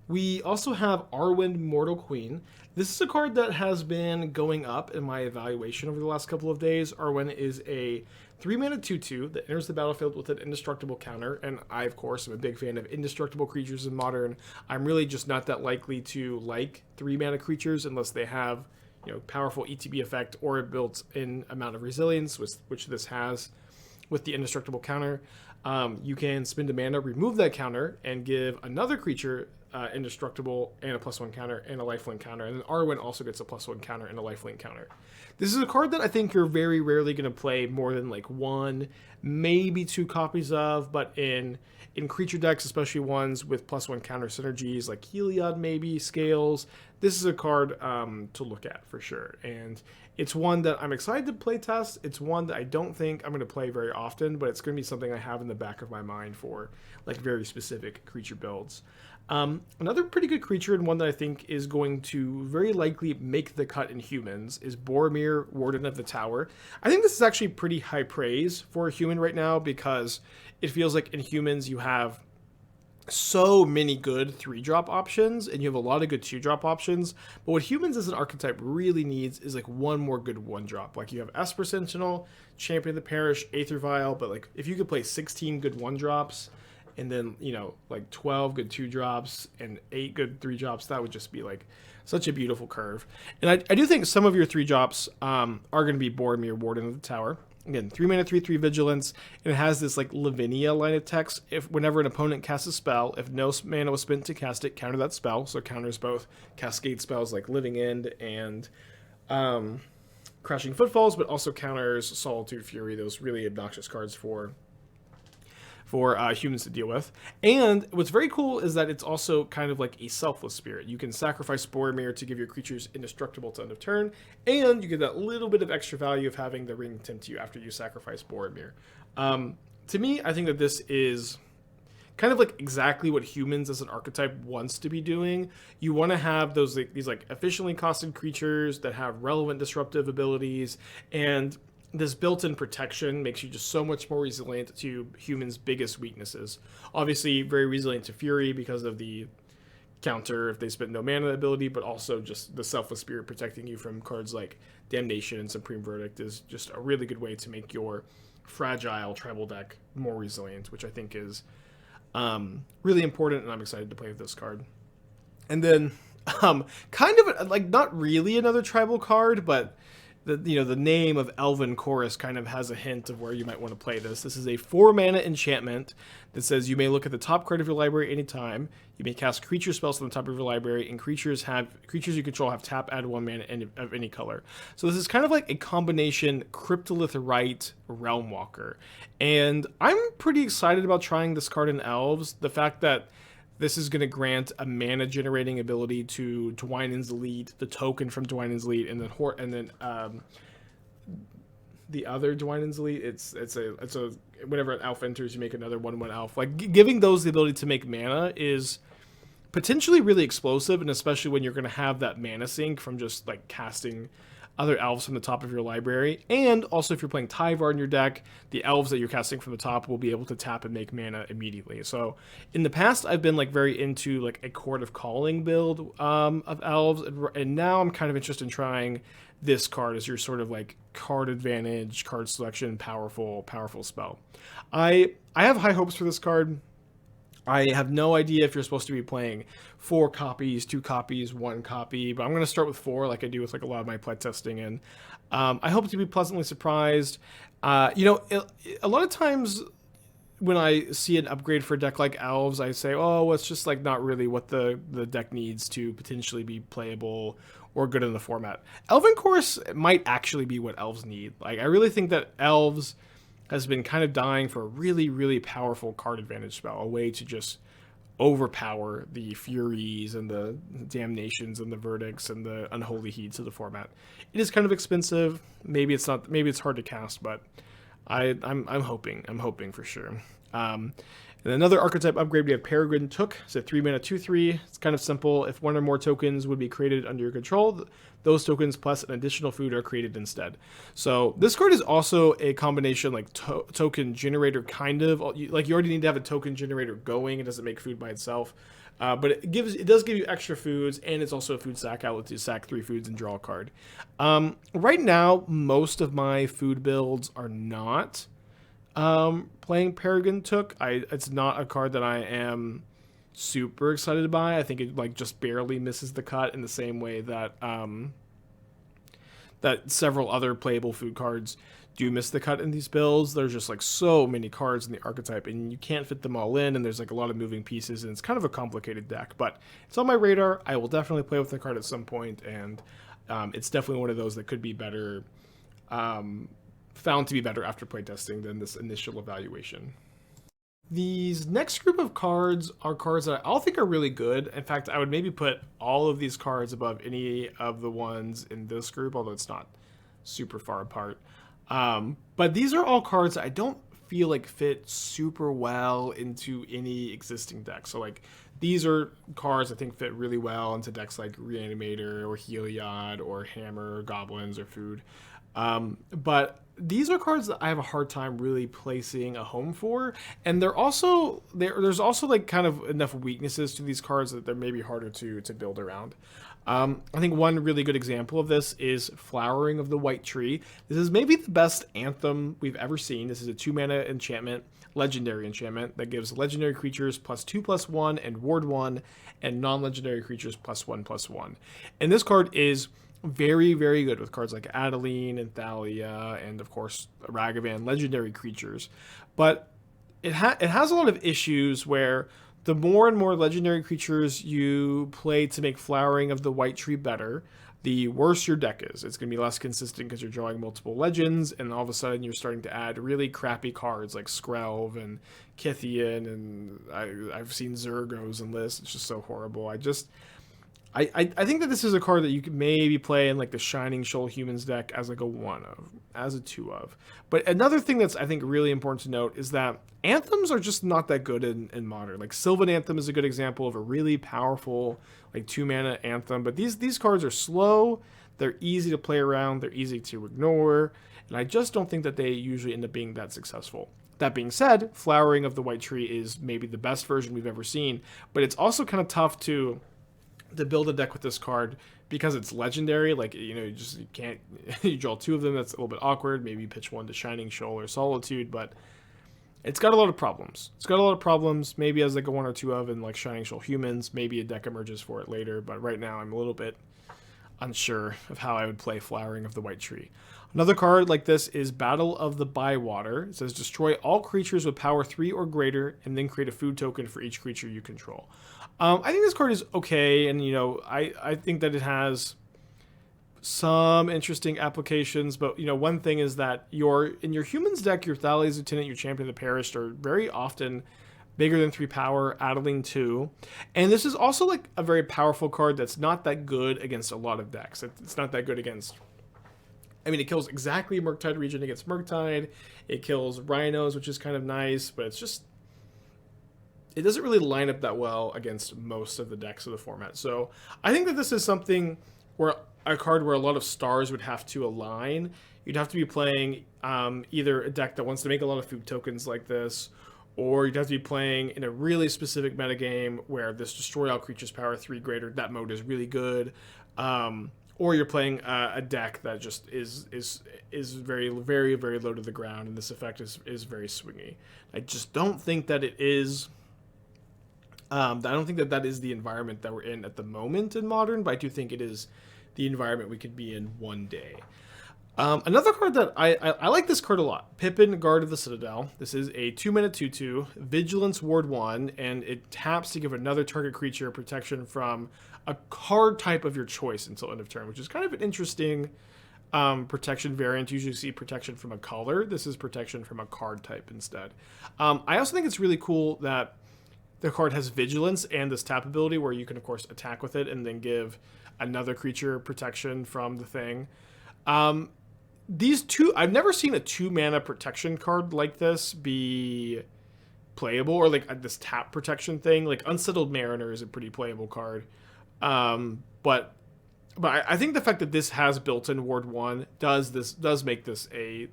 We also have Arwen Mortal Queen. This is a card that has been going up in my evaluation over the last couple of days. Arwen is a 3-mana 2/2 that enters the battlefield with an indestructible counter, and I, of course, am a big fan of indestructible creatures in Modern. I'm really just not that likely to like 3-mana creatures unless they have powerful ETB effect or a built-in amount of resilience, which this has with the indestructible counter. You can spend a mana, remove that counter, and give another creature indestructible and a +1 counter and a lifelink counter. And then Arwen also gets a +1 counter and a lifelink counter. This is a card that I think you're very rarely going to play more than like 1, maybe 2 copies of, but in creature decks, especially ones with +1 counter synergies like Heliod, maybe Scales, this is a card to look at for sure. And it's one that I'm excited to play test. It's one that I don't think I'm going to play very often, but it's going to be something I have in the back of my mind for like very specific creature builds. Another pretty good creature, and one that I think is going to very likely make the cut in humans, is Boromir, Warden of the Tower. I think this is actually pretty high praise for a human right now, because it feels like in humans you have so many good 3-drop options, and you have a lot of good 2-drop options. But what humans as an archetype really needs is like one more good 1-drop. Like you have Esper Sentinel, Champion of the Parish, Aether Vial, but like if you could play 16 good 1-drops, and then, you know, like 12 good 2-drops and 8 good 3-drops, that would just be like such a beautiful curve. And I do think some of your 3-drops are going to be Boromir, Warden of the Tower. Again, 3 mana, 3/3 vigilance, and it has this like Lavinia line of text. If whenever an opponent casts a spell, if no mana was spent to cast it, counter that spell. So it counters both cascade spells like Living End and Crashing Footfalls, but also counters Solitude Fury, those really obnoxious cards for humans to deal with. And what's very cool is that it's also kind of like a selfless spirit. You can sacrifice Boromir to give your creatures indestructible to end of turn, and you get that little bit of extra value of having the ring tempt you after you sacrifice Boromir. To me, I think that this is kind of like exactly what humans as an archetype wants to be doing. You want to have these like efficiently costed creatures that have relevant disruptive abilities, and this built-in protection makes you just so much more resilient to humans' biggest weaknesses. Obviously, very resilient to Fury because of the counter if they spend no mana ability, but also just the Selfless Spirit protecting you from cards like Damnation and Supreme Verdict is just a really good way to make your fragile tribal deck more resilient, which I think is really important, and I'm excited to play with this card. And then, kind of like not really another tribal card, but the name of Elven Chorus kind of has a hint of where you might want to play this. This is a 4-mana enchantment that says you may look at the top card of your library anytime. You may cast creature spells from the top of your library, and creatures you control have tap, add 1 mana of any color. So this is kind of like a combination Cryptolith Rite Realm Walker. And I'm pretty excited about trying this card in Elves. The fact that this is going to grant a mana generating ability to Dwynen's Elite, the token from Dwynen's Elite, and then the other Dwynen's Elite. It's a whenever an elf enters, you make another 1/1 elf. Like giving those the ability to make mana is potentially really explosive, and especially when you're going to have that mana sink from just like casting other elves from the top of your library. And also if you're playing Tyvar in your deck, the elves that you're casting from the top will be able to tap and make mana immediately. So in the past, I've been like very into like a Court of Calling build of elves, and now I'm kind of interested in trying this card as your sort of like card advantage, card selection, powerful spell. I have high hopes for this card. I have no idea if you're supposed to be playing 4 copies, 2 copies, 1 copy, but I'm going to start with 4 like I do with like a lot of my play testing, and I hope to be pleasantly surprised. A lot of times when I see an upgrade for a deck like Elves, I say, oh, it's just like not really what the deck needs to potentially be playable or good in the format. Elven Chorus might actually be what Elves need. Like I really think that Elves has been kind of dying for a really, really powerful card advantage spell, a way to just overpower the Furies and the Damnations and the Verdicts and the Unholy Heats of the format. It is kind of expensive. Maybe it's not. Maybe it's hard to cast, but I'm hoping for sure. And another archetype upgrade, we have Peregrine Took. It's a 3-mana 2/3. It's kind of simple. If 1 or more tokens would be created under your control, those tokens plus an additional food are created instead. So this card is also a combination like token generator kind of. Like you already need to have a token generator going. It doesn't make food by itself. But it does give you extra foods, and it's also a food sack outlet to sack 3 foods and draw a card. Right now, most of my food builds are not playing Peregrine Took. It's not a card that I am super excited by. I think it like just barely misses the cut in the same way that that several other playable food cards do miss the cut in these builds. There's just like so many cards in the archetype, and you can't fit them all in, and there's like a lot of moving pieces, and it's kind of a complicated deck. But it's on my radar. I will definitely play with the card at some point, and it's definitely one of those that could be better, found to be better after playtesting than this initial evaluation. These next group of cards are cards that I all think are really good. In fact, I would maybe put all of these cards above any of the ones in this group, although it's not super far apart. But these are all cards that I don't feel like fit super well into any existing deck. So like these are cards I think fit really well into decks like Reanimator or Heliod or Hammer or Goblins or Food. But these are cards that I have a hard time really placing a home for, and there's also like kind of enough weaknesses to these cards that they're maybe harder to build around. I think one really good example of this is Flowering of the White Tree. This is maybe the best Anthem we've ever seen. This is a 2-mana enchantment, legendary enchantment, that gives legendary creatures +2/+1 and ward 1, and non-legendary creatures +1/+1. And this card is very, very good with cards like Adeline and Thalia and, of course, Ragavan, legendary creatures. But it has a lot of issues where the more and more legendary creatures you play to make Flowering of the White Tree better, the worse your deck is. It's going to be less consistent because you're drawing multiple legends, and all of a sudden you're starting to add really crappy cards like Skrelv and Kithian, and I've seen Zergos in lists. It's just so horrible. I think that this is a card that you could maybe play in like the Shining Shoal Humans deck as like a 1 of, as a 2 of. But another thing that's I think really important to note is that Anthems are just not that good in Modern. Like Sylvan Anthem is a good example of a really powerful like 2-mana Anthem. But these cards are slow, they're easy to play around, they're easy to ignore, and I just don't think that they usually end up being that successful. That being said, Flowering of the White Tree is maybe the best version we've ever seen, but it's also kind of tough to build a deck with this card because it's legendary. Like, you can't you draw 2 of them. That's a little bit awkward. Maybe you pitch 1 to Shining Shoal or Solitude, but it's got a lot of problems. Maybe as like a 1 or 2 of in like Shining Shoal Humans, maybe a deck emerges for it later, but right now I'm a little bit unsure of how I would play Flowering of the White Tree. Another card like this is Battle of the Bywater. It says destroy all creatures with power 3 or greater, and then create a food token for each creature you control. I think this card is okay, and I think that it has some interesting applications, but one thing is that in your humans deck, your Thalia's Lieutenant, your Champion of the Perished are very often bigger than 3 power, Adeline 2. And this is also like a very powerful card that's not that good against a lot of decks. It's not that good against, it kills exactly Murktide Region against Murktide. It kills Rhinos, which is kind of nice, but it doesn't really line up that well against most of the decks of the format. So I think that this is something where a card where a lot of stars would have to align. You'd have to be playing either a deck that wants to make a lot of food tokens like this, or you'd have to be playing in a really specific metagame where this destroy all creatures power 3 greater, that mode is really good. Or you're playing a deck that just is very, very, very low to the ground, and this effect is very swingy. I just don't think that it is. I don't think that is the environment that we're in at the moment in Modern, but I do think it is the environment we could be in one day. Another card that I like this card a lot, Pippin, Guard of the Citadel. This is a 2-mana 2/2, Vigilance Ward 1, and it taps to give another target creature protection from a card type of your choice until end of turn, which is kind of an interesting protection variant. You usually see protection from a color. This is protection from a card type instead. I also think it's really cool that the card has Vigilance and this tap ability where you can, of course, attack with it and then give another creature protection from the thing. These two, I've never seen a 2-mana protection card like this be playable, or like this tap protection thing. Like Unsettled Mariner is a pretty playable card. But I think the fact that this has built-in Ward 1 does make this a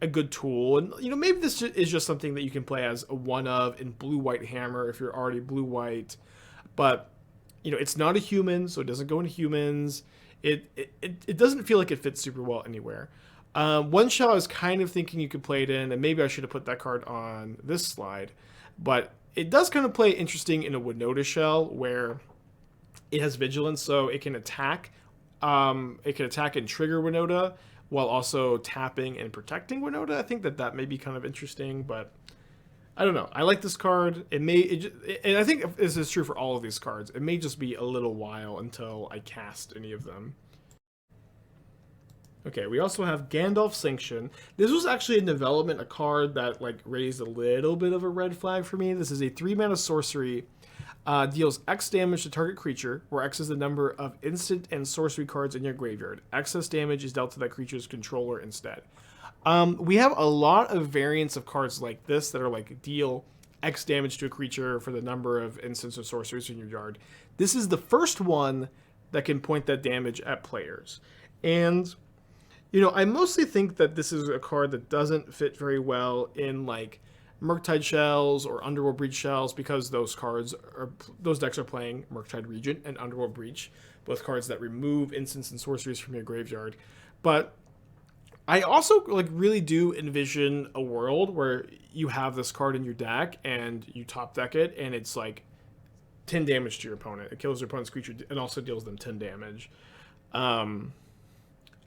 good tool. And maybe this is just something that you can play as a 1 of in blue-white Hammer if you're already blue-white. But it's not a human, so it doesn't go into humans. It doesn't feel like it fits super well anywhere. One shell I was kind of thinking you could play it in, and maybe I should have put that card on this slide, but it does kind of play interesting in a Winota shell where it has Vigilance, so it can attack it can attack and trigger Winota while also tapping and protecting Winota. I think that may be kind of interesting, but I don't know. I like this card. And I think this is true for all of these cards. It may just be a little while until I cast any of them. Okay, we also have Gandalf Sanction. This was actually in development, a card that like raised a little bit of a red flag for me. This is a 3-mana sorcery. Deals X damage to target creature, where X is the number of instant and sorcery cards in your graveyard. Excess damage is dealt to that creature's controller instead. We have a lot of variants of cards like this that are like deal X damage to a creature for the number of instants or sorceries in your yard. This is the first one that can point that damage at players. And you know, I mostly think that this is a card that doesn't fit very well in like Murktide Shells or Underworld Breach Shells, because those decks are playing Murktide Regent and Underworld Breach, both cards that remove instants and sorceries from your graveyard. But I also like really do envision a world where you have this card in your deck and you top deck it, and it's like 10 damage to your opponent. It kills your opponent's creature and also deals them 10 damage.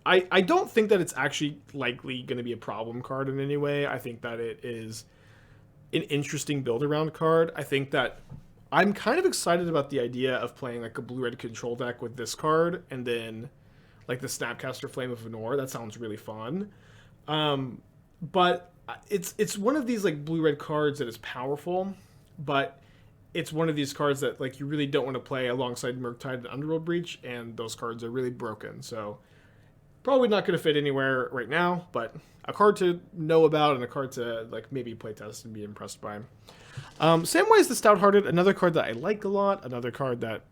I don't think that it's actually likely going to be a problem card in any way. I think that it is an interesting build-around card. I think that I'm kind of excited about the idea of playing like a blue-red control deck with this card, and then like the Snapcaster Flame of Anor. That sounds really fun. But it's one of these like blue-red cards that is powerful, but it's one of these cards that like you really don't want to play alongside Murktide and Underworld Breach, and those cards are really broken. So probably not going to fit anywhere right now, but a card to know about and a card to like maybe playtest and be impressed by. Samwise the Stout-Hearted, another card that I like a lot, another card that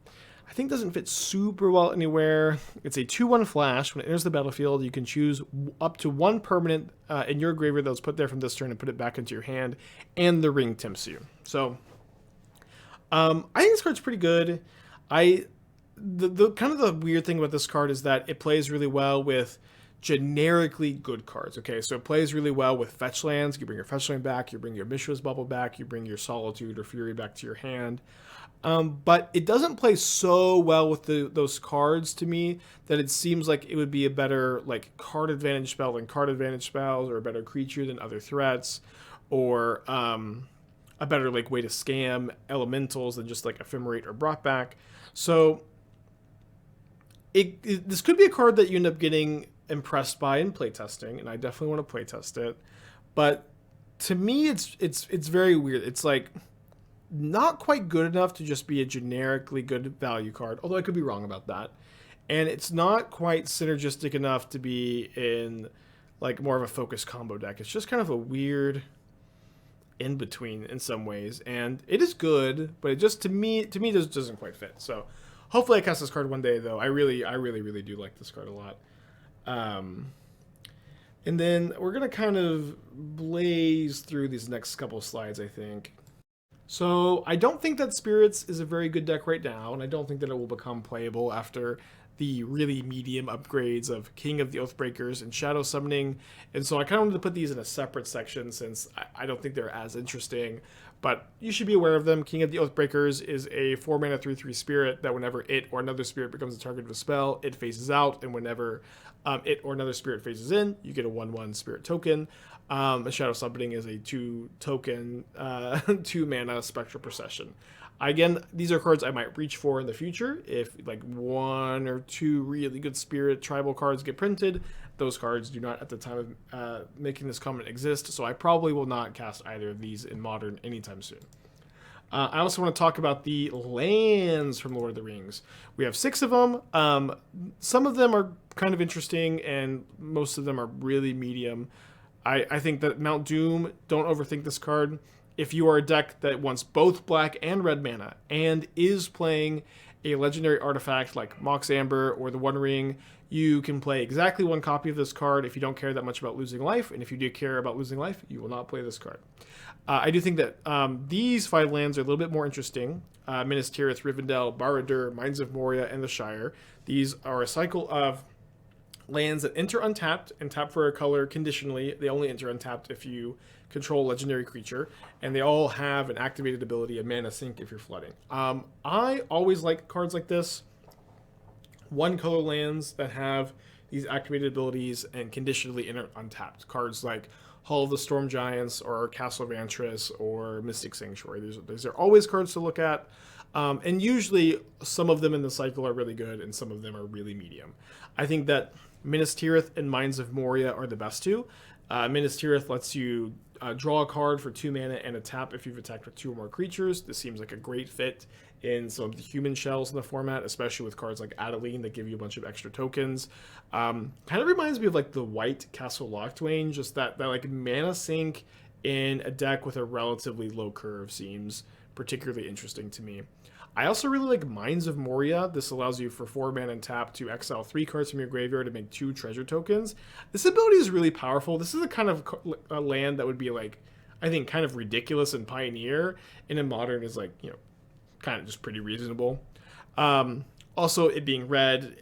I think doesn't fit super well anywhere. It's a 2/1 flash. When it enters the battlefield, you can choose up to one permanent in your graveyard that was put there from this turn and put it back into your hand, and the ring tempts you. So I think this card's pretty good. The kind of the weird thing about this card is that it plays really well with generically good cards. Okay, so it plays really well with fetch lands. You bring your fetch land back, you bring your Mishra's Bubble back, you bring your Solitude or Fury back to your hand. But it doesn't play so well with those cards to me that it seems like it would be a better like card advantage spell than card advantage spells, or a better creature than other threats, or a better like way to scam elementals than just like Ephemerate or Brought Back. So this could be a card that you end up getting impressed by in playtesting, and I definitely want to playtest it. But to me, it's very weird. It's like not quite good enough to just be a generically good value card, although I could be wrong about that. And it's not quite synergistic enough to be in like more of a focused combo deck. It's just kind of a weird in between in some ways, and it is good, but it just to me just doesn't quite fit. So hopefully I cast this card one day, though. I really do like this card a lot. And then we're going to kind of blaze through these next couple slides, I think. So I don't think that Spirits is a very good deck right now, and I don't think that it will become playable after the really medium upgrades of King of the Oathbreakers and Shadow Summoning. And so I kind of wanted to put these in a separate section since I don't think they're as interesting. But you should be aware of them. King of the Oathbreakers is a 4-mana 3/3 spirit that whenever it or another spirit becomes the target of a spell, it phases out, and whenever it or another spirit phases in, you get a 1/1 spirit token. A Shadow Summoning is a 2-token, 2-mana Spectral Procession. Again, these are cards I might reach for in the future. If like 1 or 2 really good spirit tribal cards get printed, those cards do not at the time of making this comment exist, so I probably will not cast either of these in Modern anytime soon. I also want to talk about the lands from Lord of the Rings. We have 6 of them. Some of them are kind of interesting, and most of them are really medium. I think that Mount Doom, don't overthink this card. If you are a deck that wants both black and red mana and is playing a legendary artifact like Mox Amber or the One Ring, you can play exactly 1 copy of this card if you don't care that much about losing life. And if you do care about losing life, you will not play this card. I do think that these 5 lands are a little bit more interesting. Minas Tirith, Rivendell, Barad-dûr, Mines of Moria, and the Shire. These are a cycle of lands that enter untapped and tap for a color conditionally. They only enter untapped if you control a legendary creature, and they all have an activated ability, a mana sink if you're flooding. I always like cards like this. one color lands that have these activated abilities and conditionally enter untapped. Cards like Hall of the Storm Giants or Castle of Antris or Mystic Sanctuary. These are always cards to look at. And usually some of them in the cycle are really good and some of them are really medium. I think that Minas Tirith and Mines of Moria are the best two. Minas Tirith lets you draw a card for 2 mana and a tap if you've attacked with 2 or more creatures. This seems like a great fit in some of the human shells in the format, especially with cards like Adeline that give you a bunch of extra tokens. Kind of reminds me of like the white Castle Locthwain, just that like mana sink in a deck with a relatively low curve seems particularly interesting to me. I also really like Mines of Moria. This allows you for 4 mana and tap to exile 3 cards from your graveyard to make 2 treasure tokens. This ability is really powerful. This is the kind of a land that would be like, I think, kind of ridiculous in Pioneer, and in Modern is like, you know, kind of just pretty reasonable. Also, it being red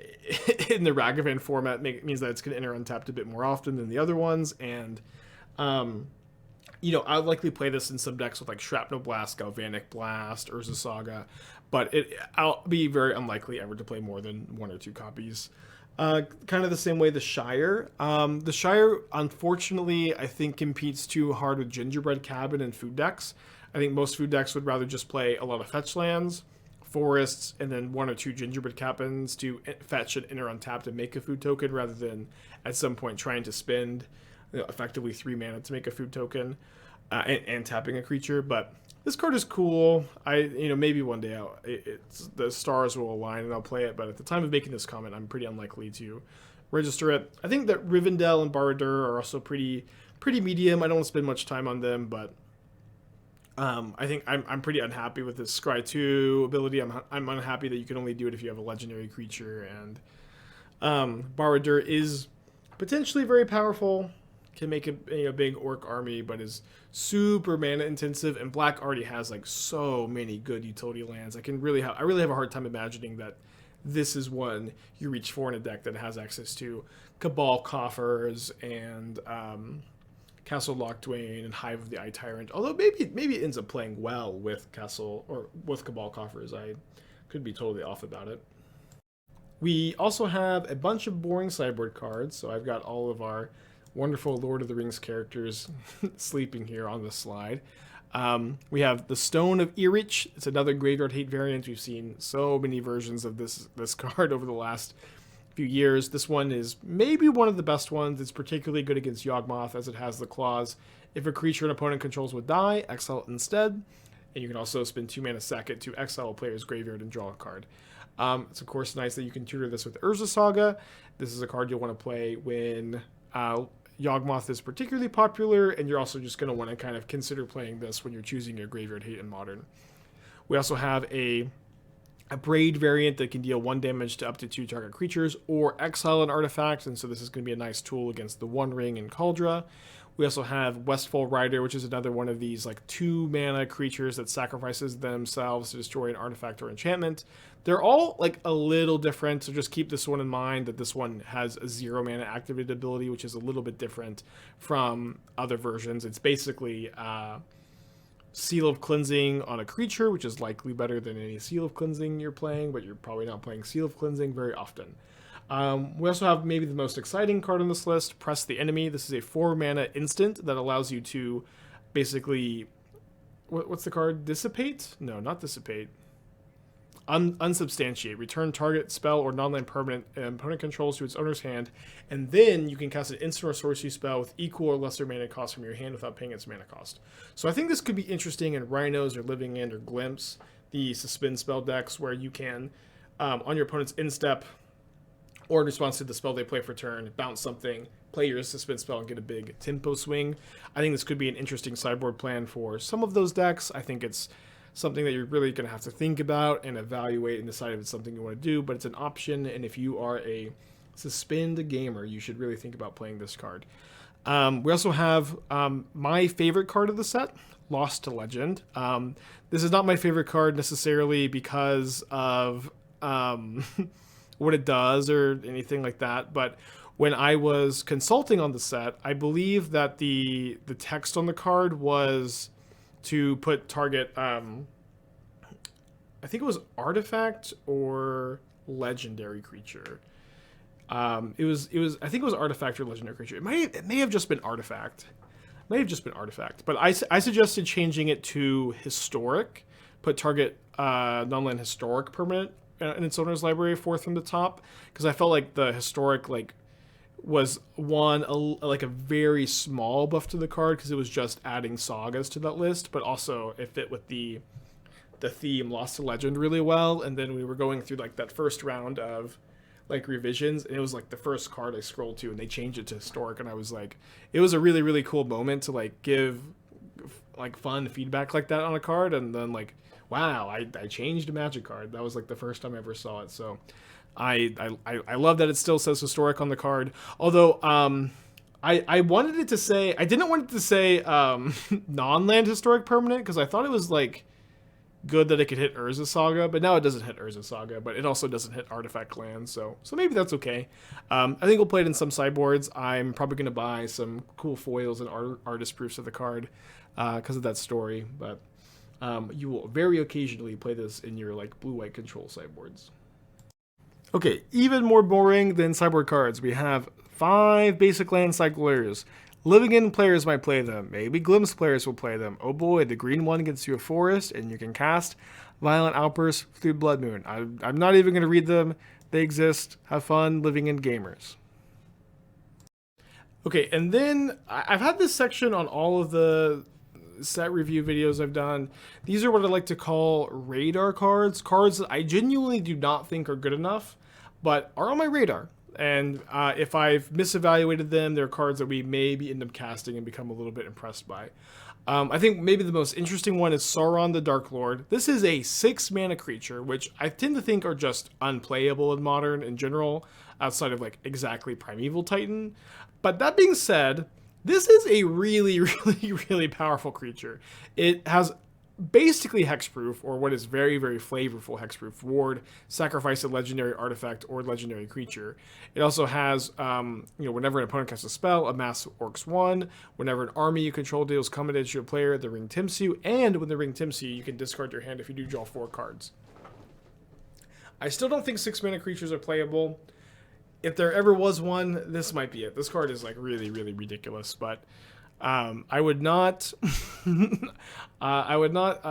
in the Ragavan format means that it's going to enter untapped a bit more often than the other ones, and you know, I'll likely play this in some decks with like Shrapnel Blast, Galvanic Blast, Urza Saga, but I'll be very unlikely ever to play more than 1 or 2 copies. Kind of the same way the Shire. The Shire, unfortunately, I think competes too hard with Gingerbread Cabin and food decks. I think most food decks would rather just play a lot of fetch lands, forests, and then 1 or 2 Gingerbread Cabins to fetch and enter untapped and make a food token, rather than at some point trying to spend, you know, effectively 3 mana to make a food token and tapping a creature. But this card is cool. Maybe one day the stars will align and I'll play it. But at the time of making this comment, I'm pretty unlikely to register it. I think that Rivendell and Barad-dûr are also pretty medium. I don't want to spend much time on them, but I think I'm pretty unhappy with this Scry 2 ability. I'm unhappy that you can only do it if you have a legendary creature, and Barad-dûr is potentially very powerful, can make a big orc army, but is super mana intensive, and black already has like so many good utility lands. I really have a hard time imagining that this is one you reach for in a deck that has access to Cabal Coffers and Castle Locthwain and Hive of the Eye Tyrant. Although maybe it ends up playing well with Castle or with Cabal Coffers. I could be totally off about it. We also have a bunch of boring sideboard cards. So I've got all of our wonderful Lord of the Rings characters sleeping here on the slide. We have the Stone of Erich. It's another graveyard hate variant. We've seen so many versions of this card over the last few years. This one is maybe one of the best ones. It's particularly good against Yawgmoth, as it has the clause, if a creature an opponent controls would die, exile it instead. And you can also spend 2 mana, sack it to exile a player's graveyard and draw a card. It's of course nice that you can tutor this with Urza Saga. This is a card you'll want to play when Yawgmoth is particularly popular, and you're also just going to want to kind of consider playing this when you're choosing your graveyard hate in Modern. We also have a Braid variant that can deal 1 damage to up to 2 target creatures or exile an artifact, and so this is going to be a nice tool against the One Ring and Kaldra. We also have Westfall Rider, which is another one of these like 2 mana creatures that sacrifices themselves to destroy an artifact or enchantment. They're all like a little different, so just keep this one in mind, that this one has a 0 mana activated ability, which is a little bit different from other versions. It's basically Seal of Cleansing on a creature, which is likely better than any Seal of Cleansing you're playing, but you're probably not playing Seal of Cleansing very often. We also have maybe the most exciting card on this list, Press the Enemy. This is a 4 mana instant that allows you to basically, what's the card? Dissipate? No, not Dissipate. Unsubstantiate. Return target spell or non-land permanent opponent controls to its owner's hand, and then you can cast an instant or sorcery spell with equal or lesser mana cost from your hand without paying its mana cost. So I think this could be interesting in Rhinos or Living End or Glimpse, the suspend spell decks, where you can, on your opponent's instep or in response to the spell they play for turn, bounce something, play your suspend spell, and get a big tempo swing. I think this could be an interesting sideboard plan for some of those decks. I think it's something that you're really going to have to think about and evaluate and decide if it's something you want to do, but it's an option, and if you are a suspend gamer, you should really think about playing this card. We also have my favorite card of the set, Lost to Legend. This is not my favorite card necessarily because of what it does or anything like that, but when I was consulting on the set, I believe that the text on the card was to put target, I think it was artifact or legendary creature. It was I think it was artifact or legendary creature. It may have just been artifact. But I suggested changing it to historic. Put target non-land historic permanent in its owner's library fourth from the top, because I felt like the historic was like a very small buff to the card because it was just adding sagas to that list, but also it fit with the theme Lost to Legend really well. And then we were going through like that first round of like revisions, and it was like the first card I scrolled to, and they changed it to historic, and I was like, it was a really, really cool moment to like give like fun feedback like that on a card. And then like, wow, I changed a Magic card. That was like the first time I ever saw it. So I love that it still says historic on the card. Although I wanted it to say, I didn't want it to say non-land historic permanent, because I thought it was like good that it could hit Urza Saga, but now it doesn't hit Urza Saga, but it also doesn't hit artifact lands, so maybe that's okay. I think we'll play it in some sideboards. I'm probably going to buy some cool foils and artist proofs of the card because of that story, but you will very occasionally play this in your like blue-white control sideboards. Okay, even more boring than sideboard cards, we have 5 basic land cyclers. Living In players might play them. Maybe Glimpse players will play them. Oh boy, the green one gets you a forest, and you can cast Violent Outburst through Blood Moon. I'm not even going to read them. They exist. Have fun, Living In gamers. Okay, and then I've had this section on all of the set review videos I've done. These are what I like to call radar cards. Cards that I genuinely do not think are good enough, but are on my radar. And if I've misevaluated them, they're cards that we maybe end up casting and become a little bit impressed by. I think maybe the most interesting one is Sauron the Dark Lord. This is a 6-mana creature, which I tend to think are just unplayable in Modern in general, outside of like exactly Primeval Titan. But that being said, this is a really, really, really powerful creature. It has basically hexproof, or what is very, very flavorful hexproof ward, sacrifice a legendary artifact or legendary creature. It also has, whenever an opponent casts a spell, amass Orcs 1. Whenever an army you control deals combat to your player, the ring tempts you. And when the ring tempts you, you can discard your hand if you do draw 4 cards. I still don't think 6-mana creatures are playable. If there ever was one, this might be it. This card is like really, really ridiculous, but I would not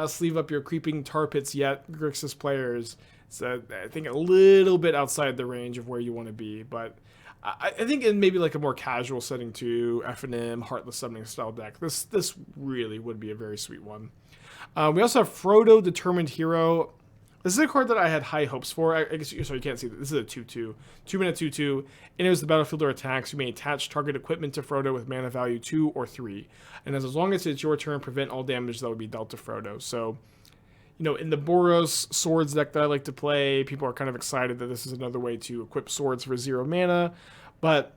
sleeve up your Creeping Tar Pits yet, Grixis players. So I think a little bit outside the range of where you want to be, but I think in maybe like a more casual setting too, FNM, Heartless Summoning style deck, this really would be a very sweet one. We also have Frodo, Determined Hero. This is a card that I had high hopes for. I guess you can't see that. This is a 2/2. 2-mana 2/2. Enters the battlefield or attacks. You may attach target equipment to Frodo with mana value 2 or 3. And as long as it's your turn, prevent all damage that would be dealt to Frodo. So, in the Boros swords deck that I like to play, people are kind of excited that this is another way to equip swords for 0 mana. But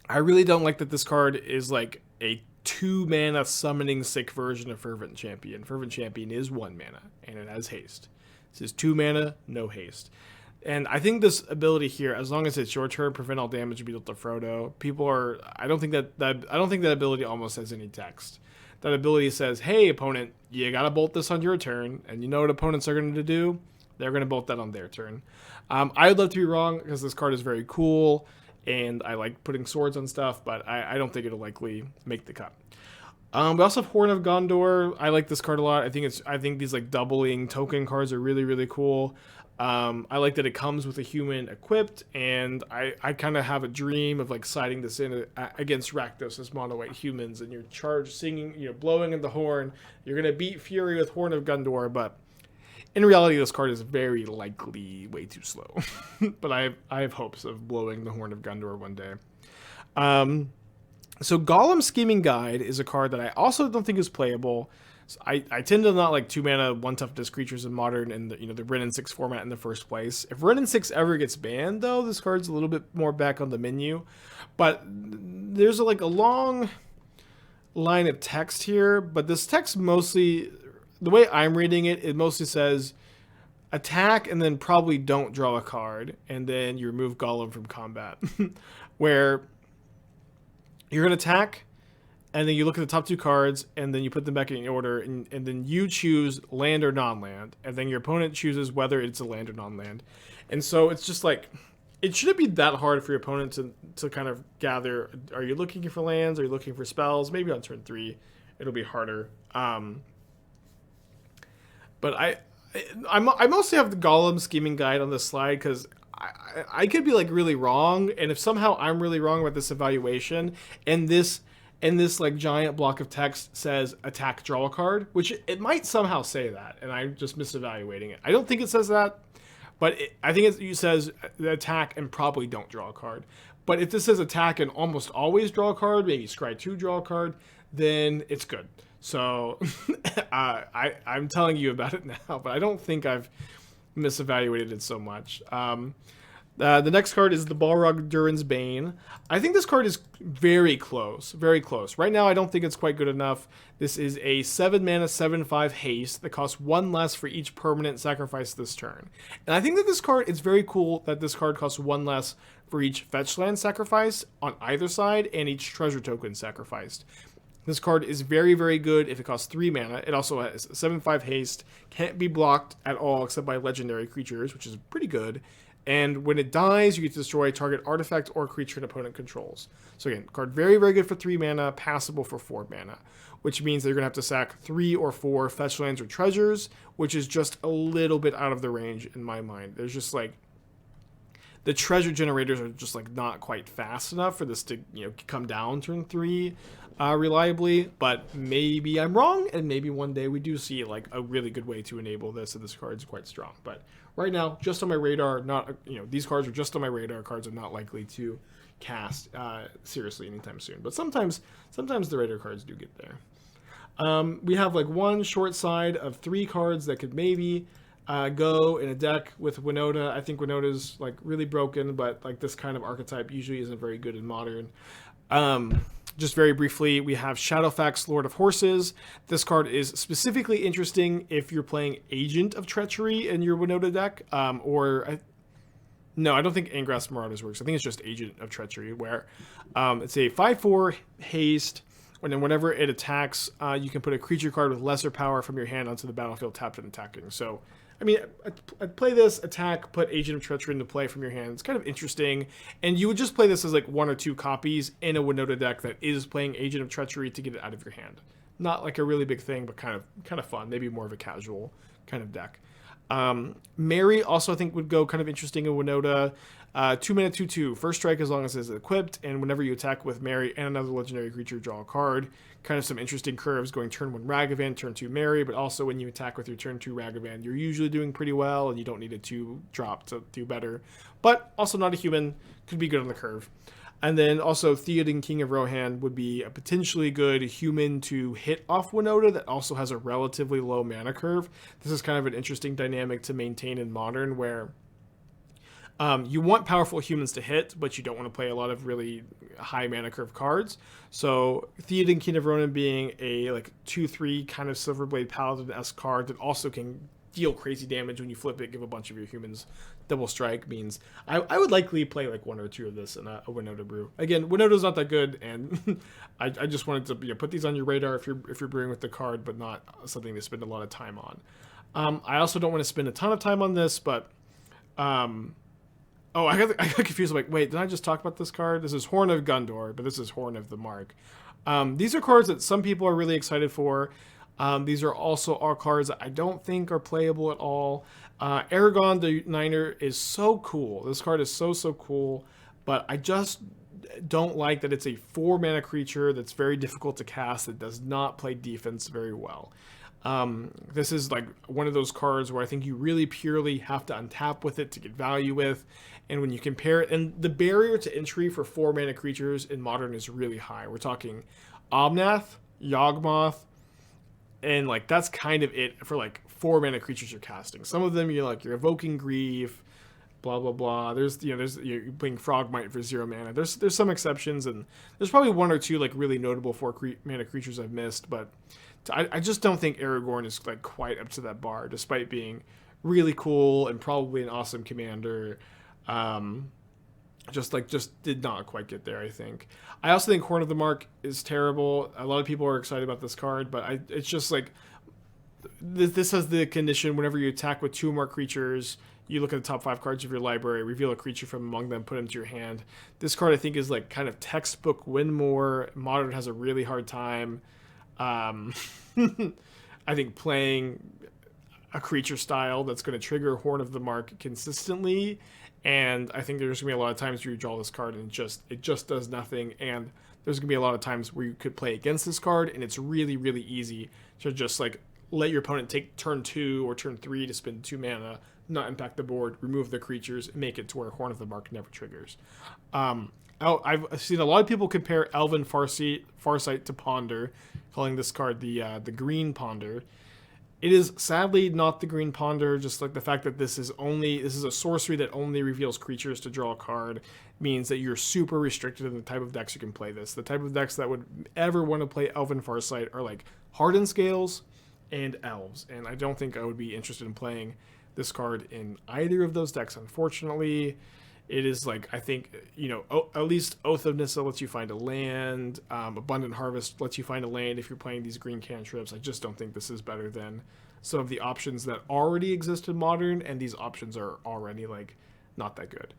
I really don't like that this card is like a 2-mana summoning sick version of Fervent Champion. Fervent Champion is 1 mana, and it has haste. This is 2 mana, no haste. And I think this ability here, as long as it's your turn, prevent all damage to be dealt to Frodo. I don't think that ability almost has any text. That ability says, hey opponent, you gotta bolt this on your turn, and you know what opponents are going to do? They're going to bolt that on their turn. I would love to be wrong, because this card is very cool, and I like putting swords on stuff, but I don't think it'll likely make the cut. We also have Horn of Gondor. I like this card a lot. I think these like doubling token cards are really, really cool. I like that it comes with a human equipped, and I kind of have a dream of like siding this in against Rakdos as mono white humans, and you're singing, blowing in the horn. You're gonna beat Fury with Horn of Gondor, but in reality, this card is very likely way too slow. But I have hopes of blowing the Horn of Gondor one day. So Golem Scheming Guide is a card that I also don't think is playable. So I tend to not like 2-mana 1-toughness creatures in Modern and the Wrenn and 6 format in the first place. If Wrenn and 6 ever gets banned, though, this card's a little bit more back on the menu. But there's a long line of text here, but this text mostly, the way I'm reading it, it mostly says attack and then probably don't draw a card, and then you remove Golem from combat. Where you're going to attack, and then you look at the top 2 cards, and then you put them back in order, and then you choose land or non-land, and then your opponent chooses whether it's a land or non-land. And so it's just like, it shouldn't be that hard for your opponent to kind of gather, are you looking for lands, are you looking for spells? Maybe on turn 3 it'll be harder. But I mostly have the Golem scheming guide on this slide because I could be like really wrong, and if somehow I'm really wrong about this evaluation, and this like giant block of text says attack, draw a card, which it might somehow say that, and I'm just misevaluating it. I don't think it says that, but I think it says attack and probably don't draw a card. But if this says attack and almost always draw a card, maybe scry 2 draw a card, then it's good. So I'm telling you about it now, but I don't think I've misevaluated it so much. The next card is the Balrog Durin's Bane. I think this card is very close, very close. Right now, I don't think it's quite good enough. This is a 7 mana, 7/5 haste that costs 1 less for each permanent sacrificed this turn. And I think that this card, it's very cool that this card costs 1 less for each fetch land sacrifice on either side and each treasure token sacrificed. This card is very, very good if it costs 3 mana. It also has 7/5 haste, can't be blocked at all except by legendary creatures, which is pretty good. And when it dies, you get to destroy a target artifact or creature an opponent controls. So again, card very, very good for 3 mana, passable for 4 mana, which means that you're going to have to sack 3 or 4 fetch lands or treasures, which is just a little bit out of the range in my mind. There's just like, the treasure generators are just like not quite fast enough for this to, you know, come down turn 3 reliably, but maybe I'm wrong, and maybe one day we do see like a really good way to enable this, and this card is quite strong. But right now, just on my radar, not, you know, these cards are just on my radar. Cards are not likely to cast seriously anytime soon, but sometimes the radar cards do get there. We have like one short side of 3 cards that could maybe go in a deck with Winota. I think Winota's like really broken, but like this kind of archetype usually isn't very good in Modern. Just very briefly, we have Shadowfax, Lord of Horses. This card is specifically interesting if you're playing Agent of Treachery in your Winota deck, no, I don't think Angrass Marauders works. I think it's just Agent of Treachery, where it's a 5/4 haste, and then whenever it attacks, you can put a creature card with lesser power from your hand onto the battlefield tapped and attacking. So, I mean, I'd play this, attack, put Agent of Treachery into play from your hand. It's kind of interesting, and you would just play this as like 1 or 2 copies in a Winota deck that is playing Agent of Treachery to get it out of your hand. Not like a really big thing, but kind of fun. Maybe more of a casual kind of deck. Mary also I think would go kind of interesting in Winota. 2 mana 2/2. First strike as long as it's equipped, and whenever you attack with Mary and another legendary creature, draw a card. Kind of some interesting curves going turn 1 Ragavan, turn 2 Mary, but also when you attack with your turn 2 Ragavan, you're usually doing pretty well, and you don't need a 2 drop to do better. But also not a human, could be good on the curve. And then also Theoden, King of Rohan, would be a potentially good human to hit off Winota that also has a relatively low mana curve. This is kind of an interesting dynamic to maintain in Modern, where you want powerful humans to hit, but you don't want to play a lot of really high mana curve cards. So Theoden, King of Rohan being a like 2/3 kind of Silverblade Paladin-esque card that also can deal crazy damage when you flip it, give a bunch of your humans double strike, means I would likely play like 1 or 2 of this in a Winota brew. Again, Winota's not that good, and I just wanted to, you know, put these on your radar if you're brewing with the card, but not something to spend a lot of time on. I also don't want to spend a ton of time on this, but oh, I got confused. I'm like, wait, did I just talk about this card? This is Horn of Gondor, but this is Horn of the Mark. These are cards that some people are really excited for. These are also all cards that I don't think are playable at all. Aragon the Niner is so cool. This card is so cool, but I just don't like that it's a 4 mana creature that's very difficult to cast, that does not play defense very well. This is like one of those cards where I think you really purely have to untap with it to get value with. And when you compare it, and the barrier to entry for 4 mana creatures in Modern is really high. We're talking Omnath, Yawgmoth, and like that's kind of it for like 4 mana creatures you're casting. Some of them you're evoking Grief, blah blah blah. You're playing Frogmite for 0 mana. There's some exceptions, and there's probably 1 or 2 like really notable 4 mana creatures I've missed, but I just don't think Aragorn is like quite up to that bar, despite being really cool and probably an awesome commander. just did not quite get there. I think. I also think Horn of the Mark is terrible. A lot of people are excited about this card, but it's just like this has the condition whenever you attack with 2 or more creatures, you look at the top 5 cards of your library, reveal a creature from among them, put it into your hand. This card I think is like kind of textbook win more. Modern has a really hard time. I think playing a creature style that's going to trigger Horn of the Mark consistently, and I think there's going to be a lot of times where you draw this card and it just does nothing, and there's going to be a lot of times where you could play against this card, and it's really, really easy to just like let your opponent take turn 2 or turn 3 to spend 2 mana, not impact the board, remove the creatures, and make it to where Horn of the Mark never triggers. I've seen a lot of people compare Elven Farsight to Ponder, calling this card the green Ponder. It is sadly not the green Ponder, just like the fact that this is a sorcery that only reveals creatures to draw a card means that you're super restricted in the type of decks you can play this. The type of decks that would ever want to play Elven Farsight are like Hardened Scales and Elves, and I don't think I would be interested in playing this card in either of those decks, unfortunately. It is like, I think, at least Oath of Nissa lets you find a land. Abundant Harvest lets you find a land if you're playing these green cantrips. I just don't think this is better than some of the options that already exist in Modern, and these options are already, like, not that good.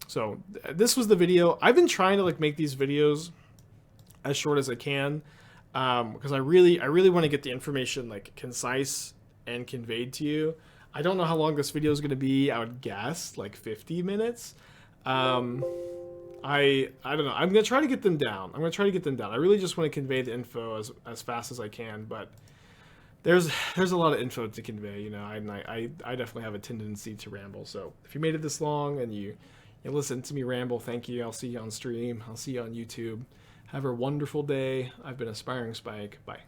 So this was the video. I've been trying to, like, make these videos as short as I can, because I really want to get the information, like, concise and conveyed to you. I don't know how long this video is going to be. I would guess like 50 minutes. I don't know. I'm going to try to get them down. I really just want to convey the info as fast as I can, but there's a lot of info to convey, I definitely have a tendency to ramble. So if you made it this long and you listen to me ramble, thank you. I'll see you on stream. I'll see you on YouTube. Have a wonderful day. I've been Aspiring Spike. Bye.